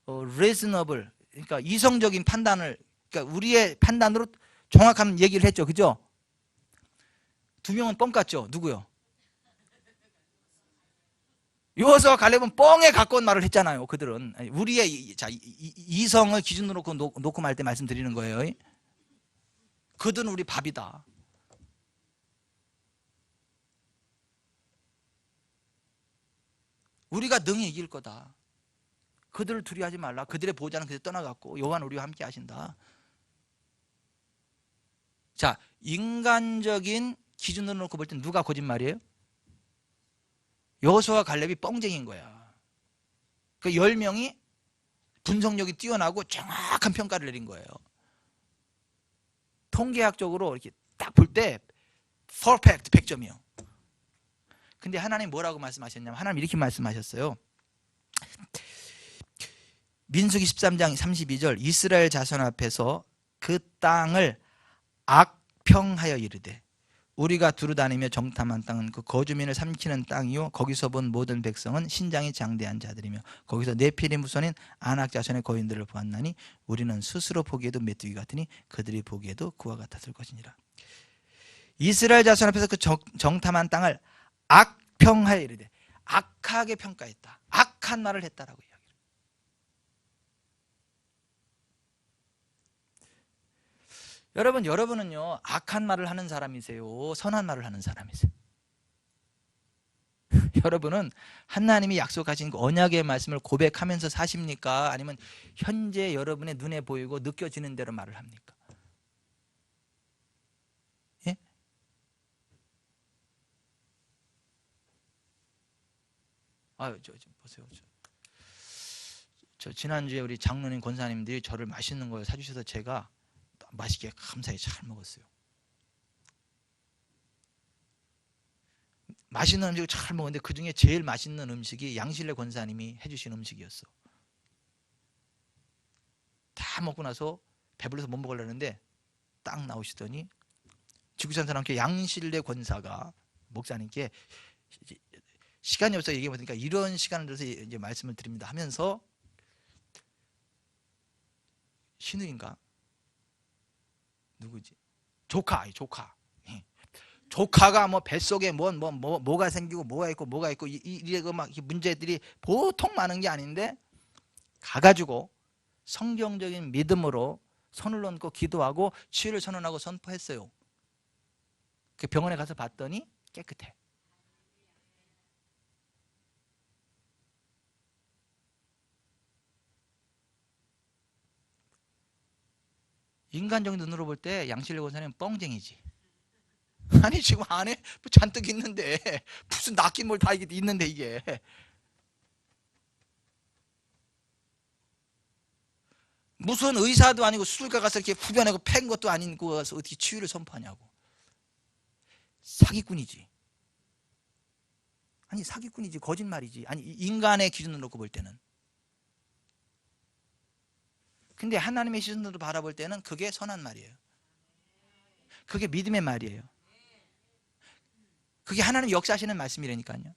reasonable, 그러니까 이성적인 판단을, 그러니까 우리의 판단으로 정확한 얘기를 했죠. 그죠? 2명은 뻥 같죠. 누구요? 여호수아와 갈렙은 뻥에 가까운 말을 했잖아요. 그들은 우리의 이성을 기준으로 놓고 말 때 말씀드리는 거예요. 그들은 우리 밥이다. 우리가 능히 이길 거다. 그들을 두려워하지 말라. 그들의 보호자는 그들 떠나갔고 여호와는 우리와 함께 하신다. 자, 인간적인 기준으로 놓고 볼 때 누가 거짓말이에요? 여호수아와 갈렙이 뻥쟁인 거야. 그 10명이 분석력이 뛰어나고 정확한 평가를 내린 거예요. 통계학적으로 이렇게 딱 볼 때 퍼펙트 100점이요. 근데 하나님 뭐라고 말씀하셨냐면 하나님 이렇게 말씀하셨어요. 민수기 13장 32절 이스라엘 자손 앞에서 그 땅을 악평하여 이르되 우리가 두루다니며 정탐한 땅은 그 거주민을 삼키는 땅이요 거기서 본 모든 백성은 신장이 장대한 자들이며 거기서 네피림 후손인 아낙 자손의 거인들을 보았나니 우리는 스스로 보기에도 메뚜기 같으니 그들이 보기에도 그와 같았을 것이니라. 이스라엘 자손 앞에서 그 정탐한 땅을 악평하여 이르되 악하게 평가했다. 악한 말을 했다라고 이야기해요. 여러분은요 악한 말을 하는 사람이세요? 선한 말을 하는 사람이세요? 여러분은 하나님이 약속하신 그 언약의 말씀을 고백하면서 사십니까? 아니면 현재 여러분의 눈에 보이고 느껴지는 대로 말을 합니까? 예? 보세요. 저 지난주에 우리 장로님 권사님들이 저를 맛있는 걸 사주셔서 제가 맛있게 감사히 잘 먹었어요. 맛있는 음식을 잘 먹었는데 그 중에 제일 맛있는 음식이 양실래 권사님이 해주신 음식이었어. 다 먹고 나서 배불러서 못 먹으려는데 딱 나오시더니 지구산 사람께 양실래 권사가 목사님께 시간이 없어 얘기해 보니까 이런 시간을 들어서 이제 말씀을 드립니다 하면서 신우인가? 누구지? 조카. 조카가 뭐 뱃속에 뭐가 생기고 뭐가 있고 이거 막 문제들이 보통 많은 게 아닌데 가가지고 성경적인 믿음으로 손을 얹고 기도하고 치유를 선언하고 선포했어요. 그 병원에 가서 봤더니 깨끗해. 인간적인 눈으로 볼 때 양실래 권사님은 뻥쟁이지. 아니 지금 안에 잔뜩 있는데 무슨 낚인 뭘 다 있는데 이게 무슨 의사도 아니고 수술가 가서 이렇게 후변하고 팬 것도 아니고 가서 어떻게 치유를 선포하냐고. 사기꾼이지. 아니 사기꾼이지. 거짓말이지. 아니 인간의 기준으로 놓고 볼 때는. 근데 하나님의 시선으로 바라볼 때는 그게 선한 말이에요. 그게 믿음의 말이에요. 그게 하나님 역사하시는 말씀이라니까요.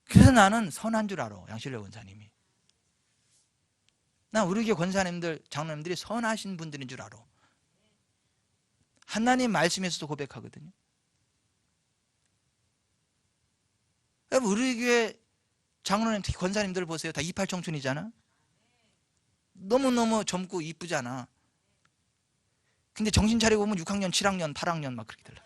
그래서 나는 선한 줄 알아. 양실래 권사님이. 난 우리 교회 권사님들 장로님들이 선하신 분들인 줄 알아. 하나님 말씀에서도 고백하거든요. 우리 교회 장로님 특히 권사님들 보세요. 다 이팔 청춘이잖아. 너무너무 젊고 이쁘잖아. 근데 정신 차리고 보면 6학년, 7학년, 8학년 막 그렇게 들려.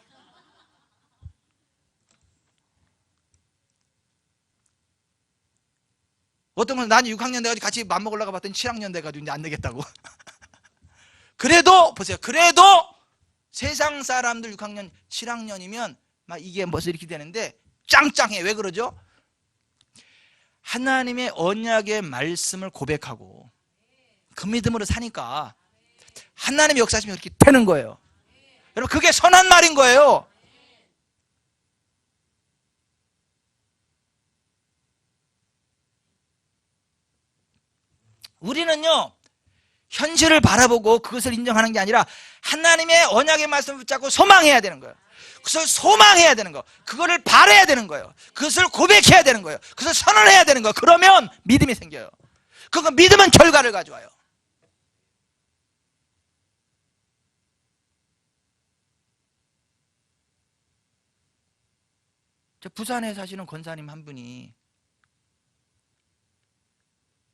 어떤 건 난 6학년 돼가지고 같이 맘먹으려고 봤더니 7학년 돼가지고 이제 안 되겠다고. 그래도 보세요. 그래도 세상 사람들 6학년, 7학년이면 막 이게 뭐서 이렇게 되는데 짱짱해. 왜 그러죠? 하나님의 언약의 말씀을 고백하고 그 믿음으로 사니까 하나님의 역사심이 그렇게 되는 거예요. 여러분 그게 선한 말인 거예요. 우리는요, 현실을 바라보고 그것을 인정하는 게 아니라 하나님의 언약의 말씀을 붙잡고 소망해야 되는 거예요. 그것을 소망해야 되는 거, 그거를 바라야 되는 거예요. 그것을 고백해야 되는 거예요. 그것을 선언해야 되는 거예요. 그러면 믿음이 생겨요. 그거 믿음은 결과를 가져와요. 저 부산에 사시는 권사님 한 분이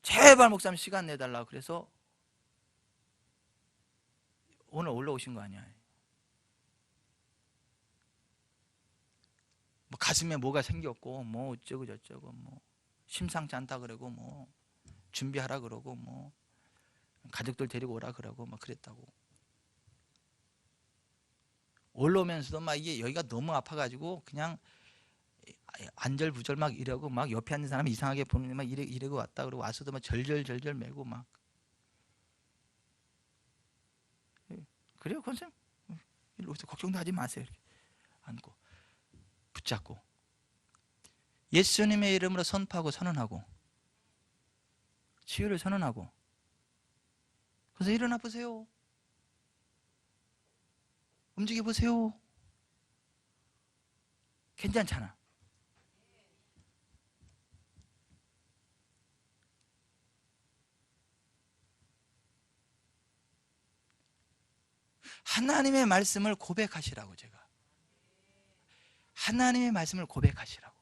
제발 목사님 시간 내달라고 그래서 오늘 올라오신 거 아니야. 뭐 가슴에 뭐가 생겼고 뭐 어쩌고 저쩌고 뭐 심상치 않다 그러고 뭐 준비하라 그러고 뭐 가족들 데리고 오라 그러고 막 그랬다고. 올라오면서도 막 이게 여기가 너무 아파가지고 그냥 안절부절 막 이러고 막 옆에 앉는 사람이 이상하게 보는데 막 이러고 왔다 그러고 와서도 막 절절절절 매고 막. 그래요 권쌤, 일로 오세요. 걱정도 하지 마세요. 이렇게 안고 붙잡고 예수님의 이름으로 선포하고 선언하고 치유를 선언하고. 그래서 일어나 보세요. 움직여 보세요. 괜찮잖아. 하나님의 말씀을 고백하시라고. 제가 하나님의 말씀을 고백하시라고.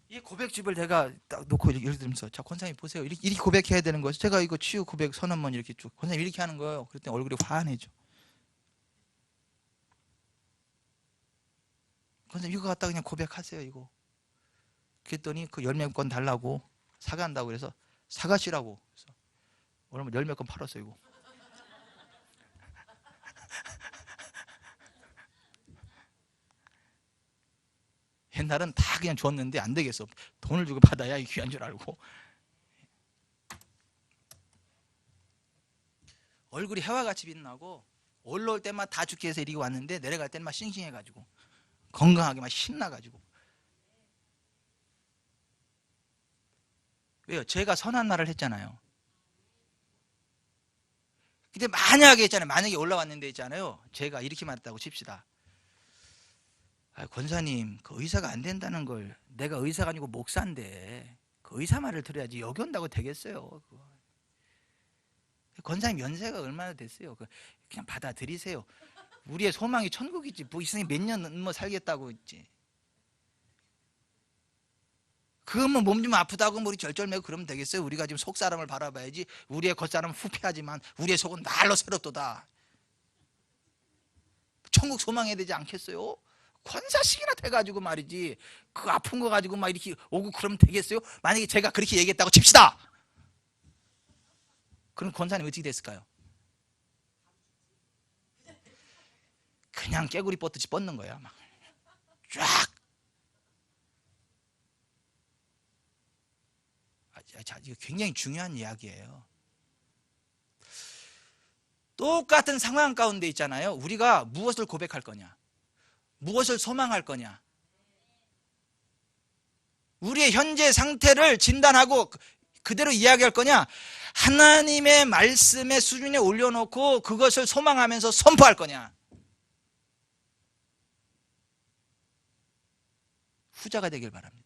이 고백집을 내가 딱 놓고 예를 들면서 자 권사님 보세요, 이렇게 고백해야 되는 거예요. 제가 이거 치유 고백 선언문 이렇게 쭉 권사님 이렇게 하는 거예요. 그랬더니 얼굴이 환해져. 권사님 이거 갖다 그냥 고백하세요 이거. 그랬더니 그 열 몇 건 달라고 사간다고 그래서 사가시라고. 그래서 오늘 열 몇 건 팔았어 이거. 옛날은 다 그냥 줬는데 안 되겠어. 돈을 주고 받아야 귀한 줄 알고. 얼굴이 해와 같이 빛나고 올라올 때만 다 죽게 해서 이리고 왔는데 내려갈 때는 막 싱싱해가지고 건강하게 막 신나가지고. 왜요? 제가 선한 말을 했잖아요. 근데 만약에 있잖아요, 만약에 올라왔는데 있잖아요, 제가 이렇게 말했다고 칩시다. 아, 권사님 그 의사가 안 된다는 걸, 내가 의사가 아니고 목사인데 그 의사 말을 들어야지 여기 온다고 되겠어요. 권사님 연세가 얼마나 됐어요. 그냥 받아들이세요. 우리의 소망이 천국이지 뭐 이승이 몇 년 뭐 살겠다고 있지. 그러면 몸 좀 아프다고 우리 절절매고 그러면 되겠어요? 우리가 지금 속 사람을 바라봐야지. 우리의 겉사람은 후패하지만 우리의 속은 날로 새롭도다. 천국 소망해야 되지 않겠어요? 권사식이나 돼가지고 말이지 그 아픈 거 가지고 막 이렇게 오고 그러면 되겠어요? 만약에 제가 그렇게 얘기했다고 칩시다. 그럼 권사님 어떻게 됐을까요? 그냥 깨구리 뻗듯이 뻗는 거야 막 쫙. 자, 이거 굉장히 중요한 이야기예요. 똑같은 상황 가운데 있잖아요. 우리가 무엇을 고백할 거냐, 무엇을 소망할 거냐, 우리의 현재 상태를 진단하고 그대로 이야기할 거냐, 하나님의 말씀의 수준에 올려놓고 그것을 소망하면서 선포할 거냐. 후자가 되길 바랍니다.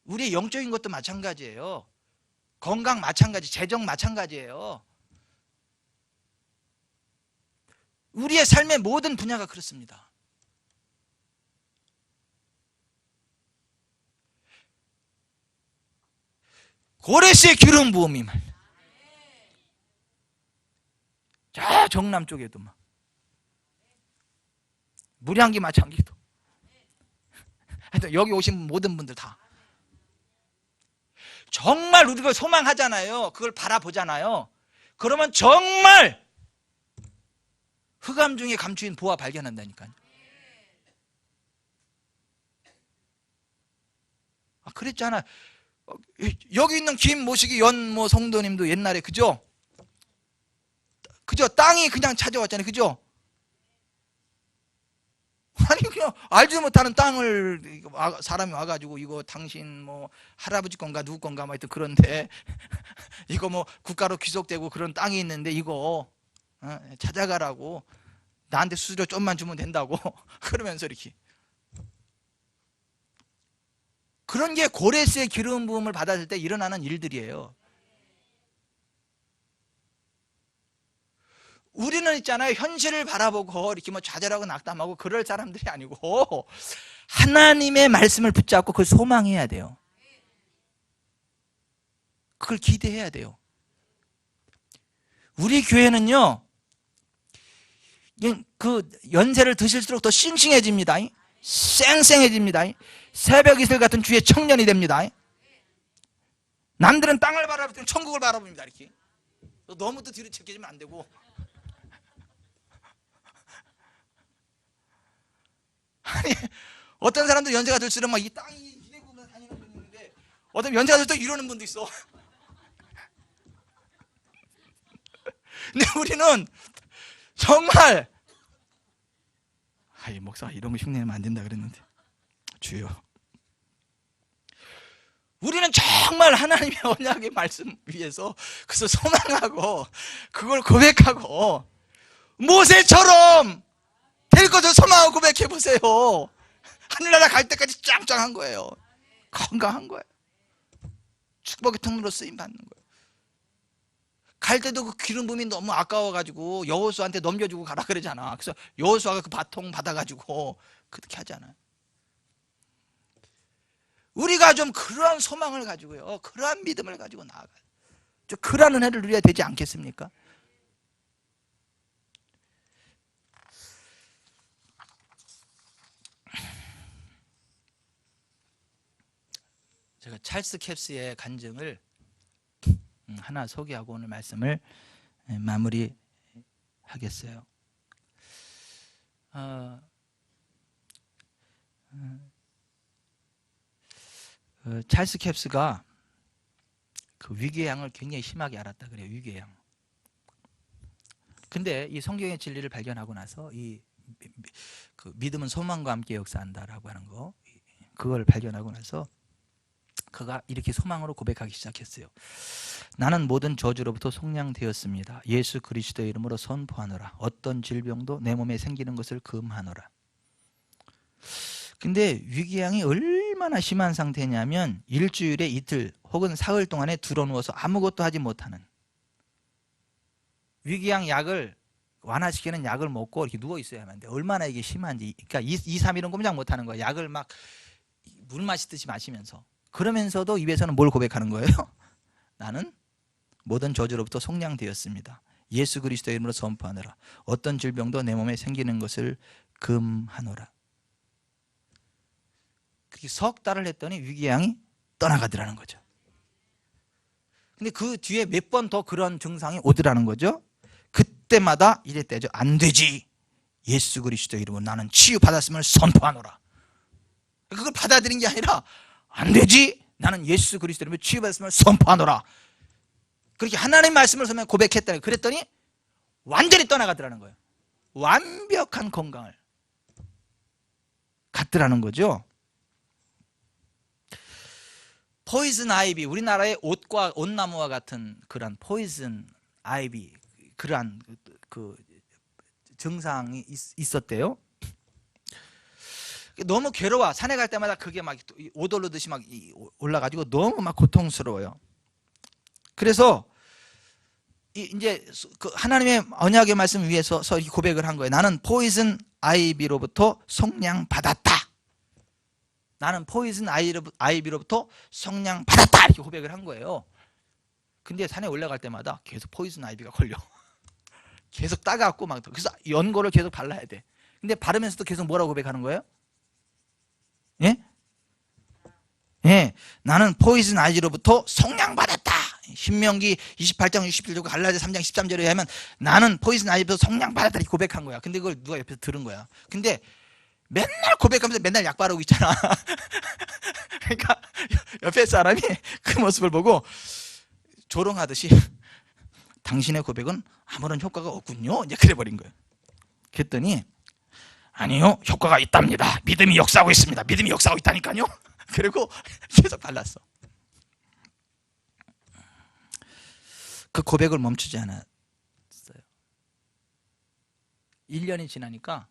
우리의 영적인 것도 마찬가지예요. 건강 마찬가지, 재정 마찬가지예요. 우리의 삶의 모든 분야가 그렇습니다. 고레스의 기름 부음이 자 정남 쪽에도 막 무량기 마찬가지도 하여튼 여기 오신 모든 분들 다 정말 우리가 소망하잖아요. 그걸 바라보잖아요. 그러면 정말 흑암 중에 감추인 보화 발견한다니까요. 아, 그랬잖아. 여기 있는 김모시기 연모 성도님도 옛날에 그죠? 땅이 그냥 찾아왔잖아요. 그죠? 아니 그냥 알지도 못하는 땅을 사람이 와가지고 이거 당신 뭐 할아버지 건가 누구 건가 뭐 하여튼 그런데 이거 뭐 국가로 귀속되고 그런 땅이 있는데 이거 찾아가라고 나한테 수수료 좀만 주면 된다고 그러면서 이렇게 그런 게 고레스의 기름 부음을 받았을 때 일어나는 일들이에요. 우리는 있잖아요, 현실을 바라보고 이렇게 뭐 좌절하고 낙담하고 그럴 사람들이 아니고 하나님의 말씀을 붙잡고 그걸 소망해야 돼요. 그걸 기대해야 돼요. 우리 교회는요, 그 연세를 드실수록 더 싱싱해집니다. 쌩쌩해집니다. 새벽 이슬 같은 주의 청년이 됩니다. 남들은 땅을 바라볼 때는 천국을 바라봅니다. 이렇게 너무 또 뒤로 제껴지면 안 되고. 아니 어떤 사람들 연세가 들수록 막 이 땅이 이래 보면 다니는 분이 있는데 어떤 연세가 들수록 이러는 분도 있어. 근데 우리는 정말 아이 목사 이런 거 흉내내면 안 된다 그랬는데 주여, 우리는 정말 하나님의 언약의 말씀 위해서 그래서 소망하고 그걸 고백하고 모세처럼 될 것을 소망하고 고백해 보세요. 하늘나라 갈 때까지 짱짱한 거예요. 건강한 거예요. 축복의 통로로 쓰임 받는 거예요. 갈 때도 그 기름 부음이 너무 아까워가지고 여호수아한테 넘겨주고 가라 그러잖아. 그래서 여호수아가 그 바통 받아가지고 그렇게 하잖아요. 우리가 좀 그러한 소망을 가지고요, 그러한 믿음을 가지고 나아가요. 좀 그러한 은혜를 누려야 되지 않겠습니까? 제가 찰스 캡스의 간증을 하나 소개하고 오늘 말씀을 마무리하겠어요. 찰스 캡스가 그 위기의 양을 굉장히 심하게 알았다 그래요. 위기의 양. 근데 이 성경의 진리를 발견하고 나서 그 믿음은 소망과 함께 역사한다라고 하는 거, 그걸 발견하고 나서 그가 이렇게 소망으로 고백하기 시작했어요. 나는 모든 저주로부터 속량되었습니다. 예수 그리스도의 이름으로 선포하노라. 어떤 질병도 내 몸에 생기는 것을 금하노라. 근데 위기양이 얼마나 심한 상태냐면 일주일에 이틀 혹은 사흘 동안에 드러누워서 아무것도 하지 못하는, 위기양 약을 완화시키는 약을 먹고 이렇게 누워 있어야만 하는데 얼마나 이게 심한지. 그러니까 2, 3일은 꼼짝 못하는 거예요. 약을 막 물 마시듯이 마시면서. 그러면서도 입에서는 뭘 고백하는 거예요? 나는 모든 저주로부터 속량되었습니다. 예수 그리스도의 이름으로 선포하노라. 어떤 질병도 내 몸에 생기는 것을 금하노라. 그렇게 석 달을 했더니 위기양이 떠나가더라는 거죠. 근데 그 뒤에 몇 번 더 그런 증상이 오더라는 거죠. 그때마다 이랬대죠. 안 되지. 예수 그리스도의 이름으로 나는 치유받았음을 선포하노라. 그걸 받아들인 게 아니라 안 되지. 나는 예수 그리스도의 이름으로 치유받았음을 선포하노라. 그렇게 하나님 말씀을 서면 고백했다. 그랬더니 완전히 떠나가더라는 거예요. 완벽한 건강을 갖더라는 거죠. 포이즌 아이비, 우리나라의 옷과 옷나무와 같은 그런 포이즌 아이비, 그러한 그 증상이 있었대요. 너무 괴로워. 산에 갈 때마다 그게 막 오돌르듯이 막 올라가지고 너무 막 고통스러워요. 그래서 이제 그 하나님의 언약의 말씀 위에서 이렇게 고백을 한 거예요. 나는 포이즌 아이비로부터 속량 받았다. 나는 포이즌 아이비로부터 속량 받았다. 이렇게 고백을 한 거예요. 근데 산에 올라갈 때마다 계속 포이즌 아이비가 걸려. 계속 따갑고 막. 그래서 연고를 계속 발라야 돼. 근데 바르면서도 계속 뭐라고 고백하는 거예요? 예? 예, 나는 포이즌 아이비로부터 속량 받았다. 신명기 28장 67절, 갈라디아 3장 13절에 하면 나는 포이즌 아이비로부터 속량 받았다 이렇게 고백한 거야. 근데 그걸 누가 옆에서 들은 거야. 근데 맨날 고백하면서 맨날 약 바르고 있잖아. 그러니까 옆에 사람이 그 모습을 보고 조롱하듯이 당신의 고백은 아무런 효과가 없군요. 이제 그래 버린 거예요. 그랬더니 아니요, 효과가 있답니다. 믿음이 역사하고 있습니다. 믿음이 역사하고 있다니까요. 그리고 계속 발랐어. 그 고백을 멈추지 않았어요. 1년이 지나니까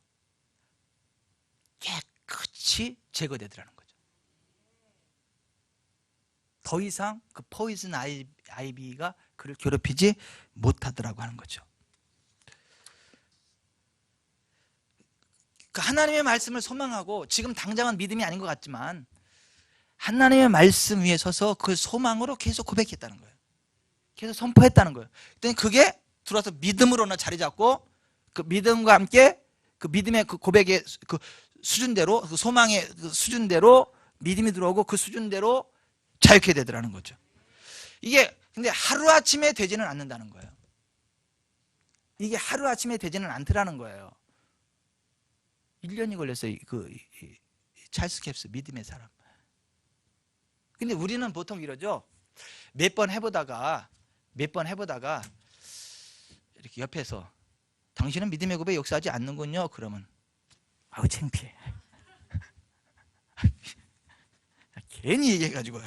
깨끗이 제거되더라는 거죠. 더 이상 그 포이즌 아이비가 그를 괴롭히지 못하더라고 하는 거죠. 그 하나님의 말씀을 소망하고, 지금 당장은 믿음이 아닌 것 같지만 하나님의 말씀 위에 서서 그 소망으로 계속 고백했다는 거예요. 계속 선포했다는 거예요. 그랬더니 그게 들어와서 믿음으로는 자리 잡고, 그 믿음과 함께 그 믿음의 그 고백의 그 수준대로, 그 소망의 그 수준대로 믿음이 들어오고, 그 수준대로 자유케 되더라는 거죠. 이게 근데 하루아침에 되지는 않는다는 거예요. 이게 하루아침에 되지는 않더라는 거예요. 1년이 걸렸어요. 찰스 캡스, 믿음의 사람. 근데 우리는 보통 이러죠. 몇 번 해보다가 이렇게 옆에서 당신은 믿음의 고백 역사하지 않는군요. 그러면 아우 창피해. 괜히 얘기해가지고.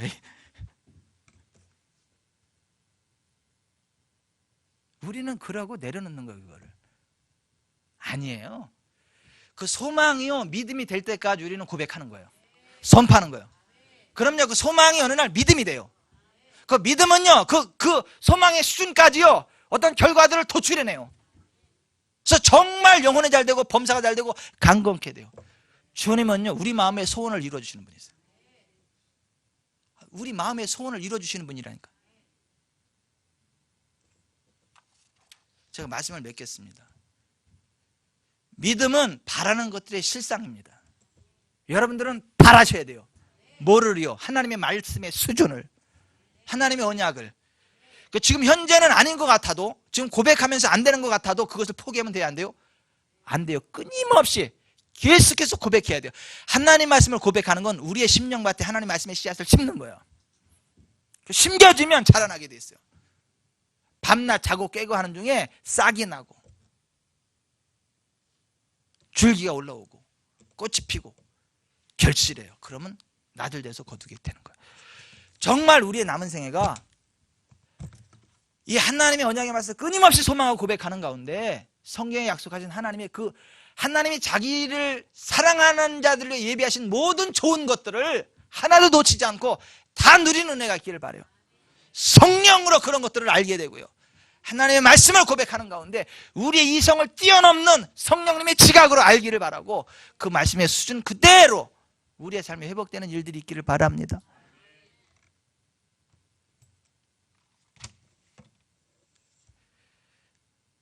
우리는 그러고 내려놓는 거예요. 그거를. 아니에요. 그 소망이요, 믿음이 될 때까지 우리는 고백하는 거예요. 선포하는 거예요. 그럼요, 그 소망이 어느 날 믿음이 돼요. 그 믿음은요, 그 소망의 수준까지요, 어떤 결과들을 도출해내요. 그래서 정말 영혼이 잘 되고 범사가 잘 되고 강건케 돼요. 주님은요, 우리 마음의 소원을 이루어주시는 분이세요. 우리 마음의 소원을 이루어주시는 분이라니까. 제가 말씀을 맺겠습니다. 믿음은 바라는 것들의 실상입니다. 여러분들은 바라셔야 돼요. 뭐를요? 하나님의 말씀의 수준을, 하나님의 언약을. 지금 현재는 아닌 것 같아도, 지금 고백하면서 안 되는 것 같아도 그것을 포기하면 돼요? 안 돼요? 안 돼요. 끊임없이 계속해서 고백해야 돼요. 하나님 말씀을 고백하는 건 우리의 심령밭에 하나님 말씀의 씨앗을 심는 거예요. 심겨지면 자라나게 돼 있어요. 밤낮 자고 깨고 하는 중에 싹이 나고 줄기가 올라오고 꽃이 피고 결실해요. 그러면 나들 돼서 거두게 되는 거예요. 정말 우리의 남은 생애가 이 하나님의 언약의 말씀을 끊임없이 소망하고 고백하는 가운데, 성경에 약속하신 하나님의 그 하나님이 자기를 사랑하는 자들을 예비하신 모든 좋은 것들을 하나도 놓치지 않고 다 누리는 은혜가 있기를 바라요. 성령으로 그런 것들을 알게 되고요, 하나님의 말씀을 고백하는 가운데 우리의 이성을 뛰어넘는 성령님의 지각으로 알기를 바라고, 그 말씀의 수준 그대로 우리의 삶이 회복되는 일들이 있기를 바랍니다.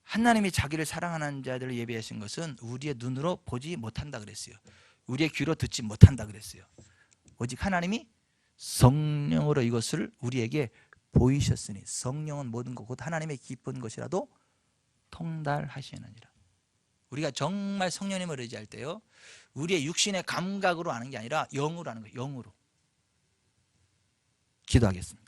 하나님이 자기를 사랑하는 자들을 예비하신 것은 우리의 눈으로 보지 못한다 그랬어요. 우리의 귀로 듣지 못한다 그랬어요. 오직 하나님이 성령으로 이것을 우리에게 보이셨으니, 성령은 모든 것 곧 하나님의 기쁜 것이라도 통달하시느니라. 우리가 정말 성령님을 의지할 때요, 우리의 육신의 감각으로 아는 게 아니라 영으로 아는 거예요. 영으로. 기도하겠습니다.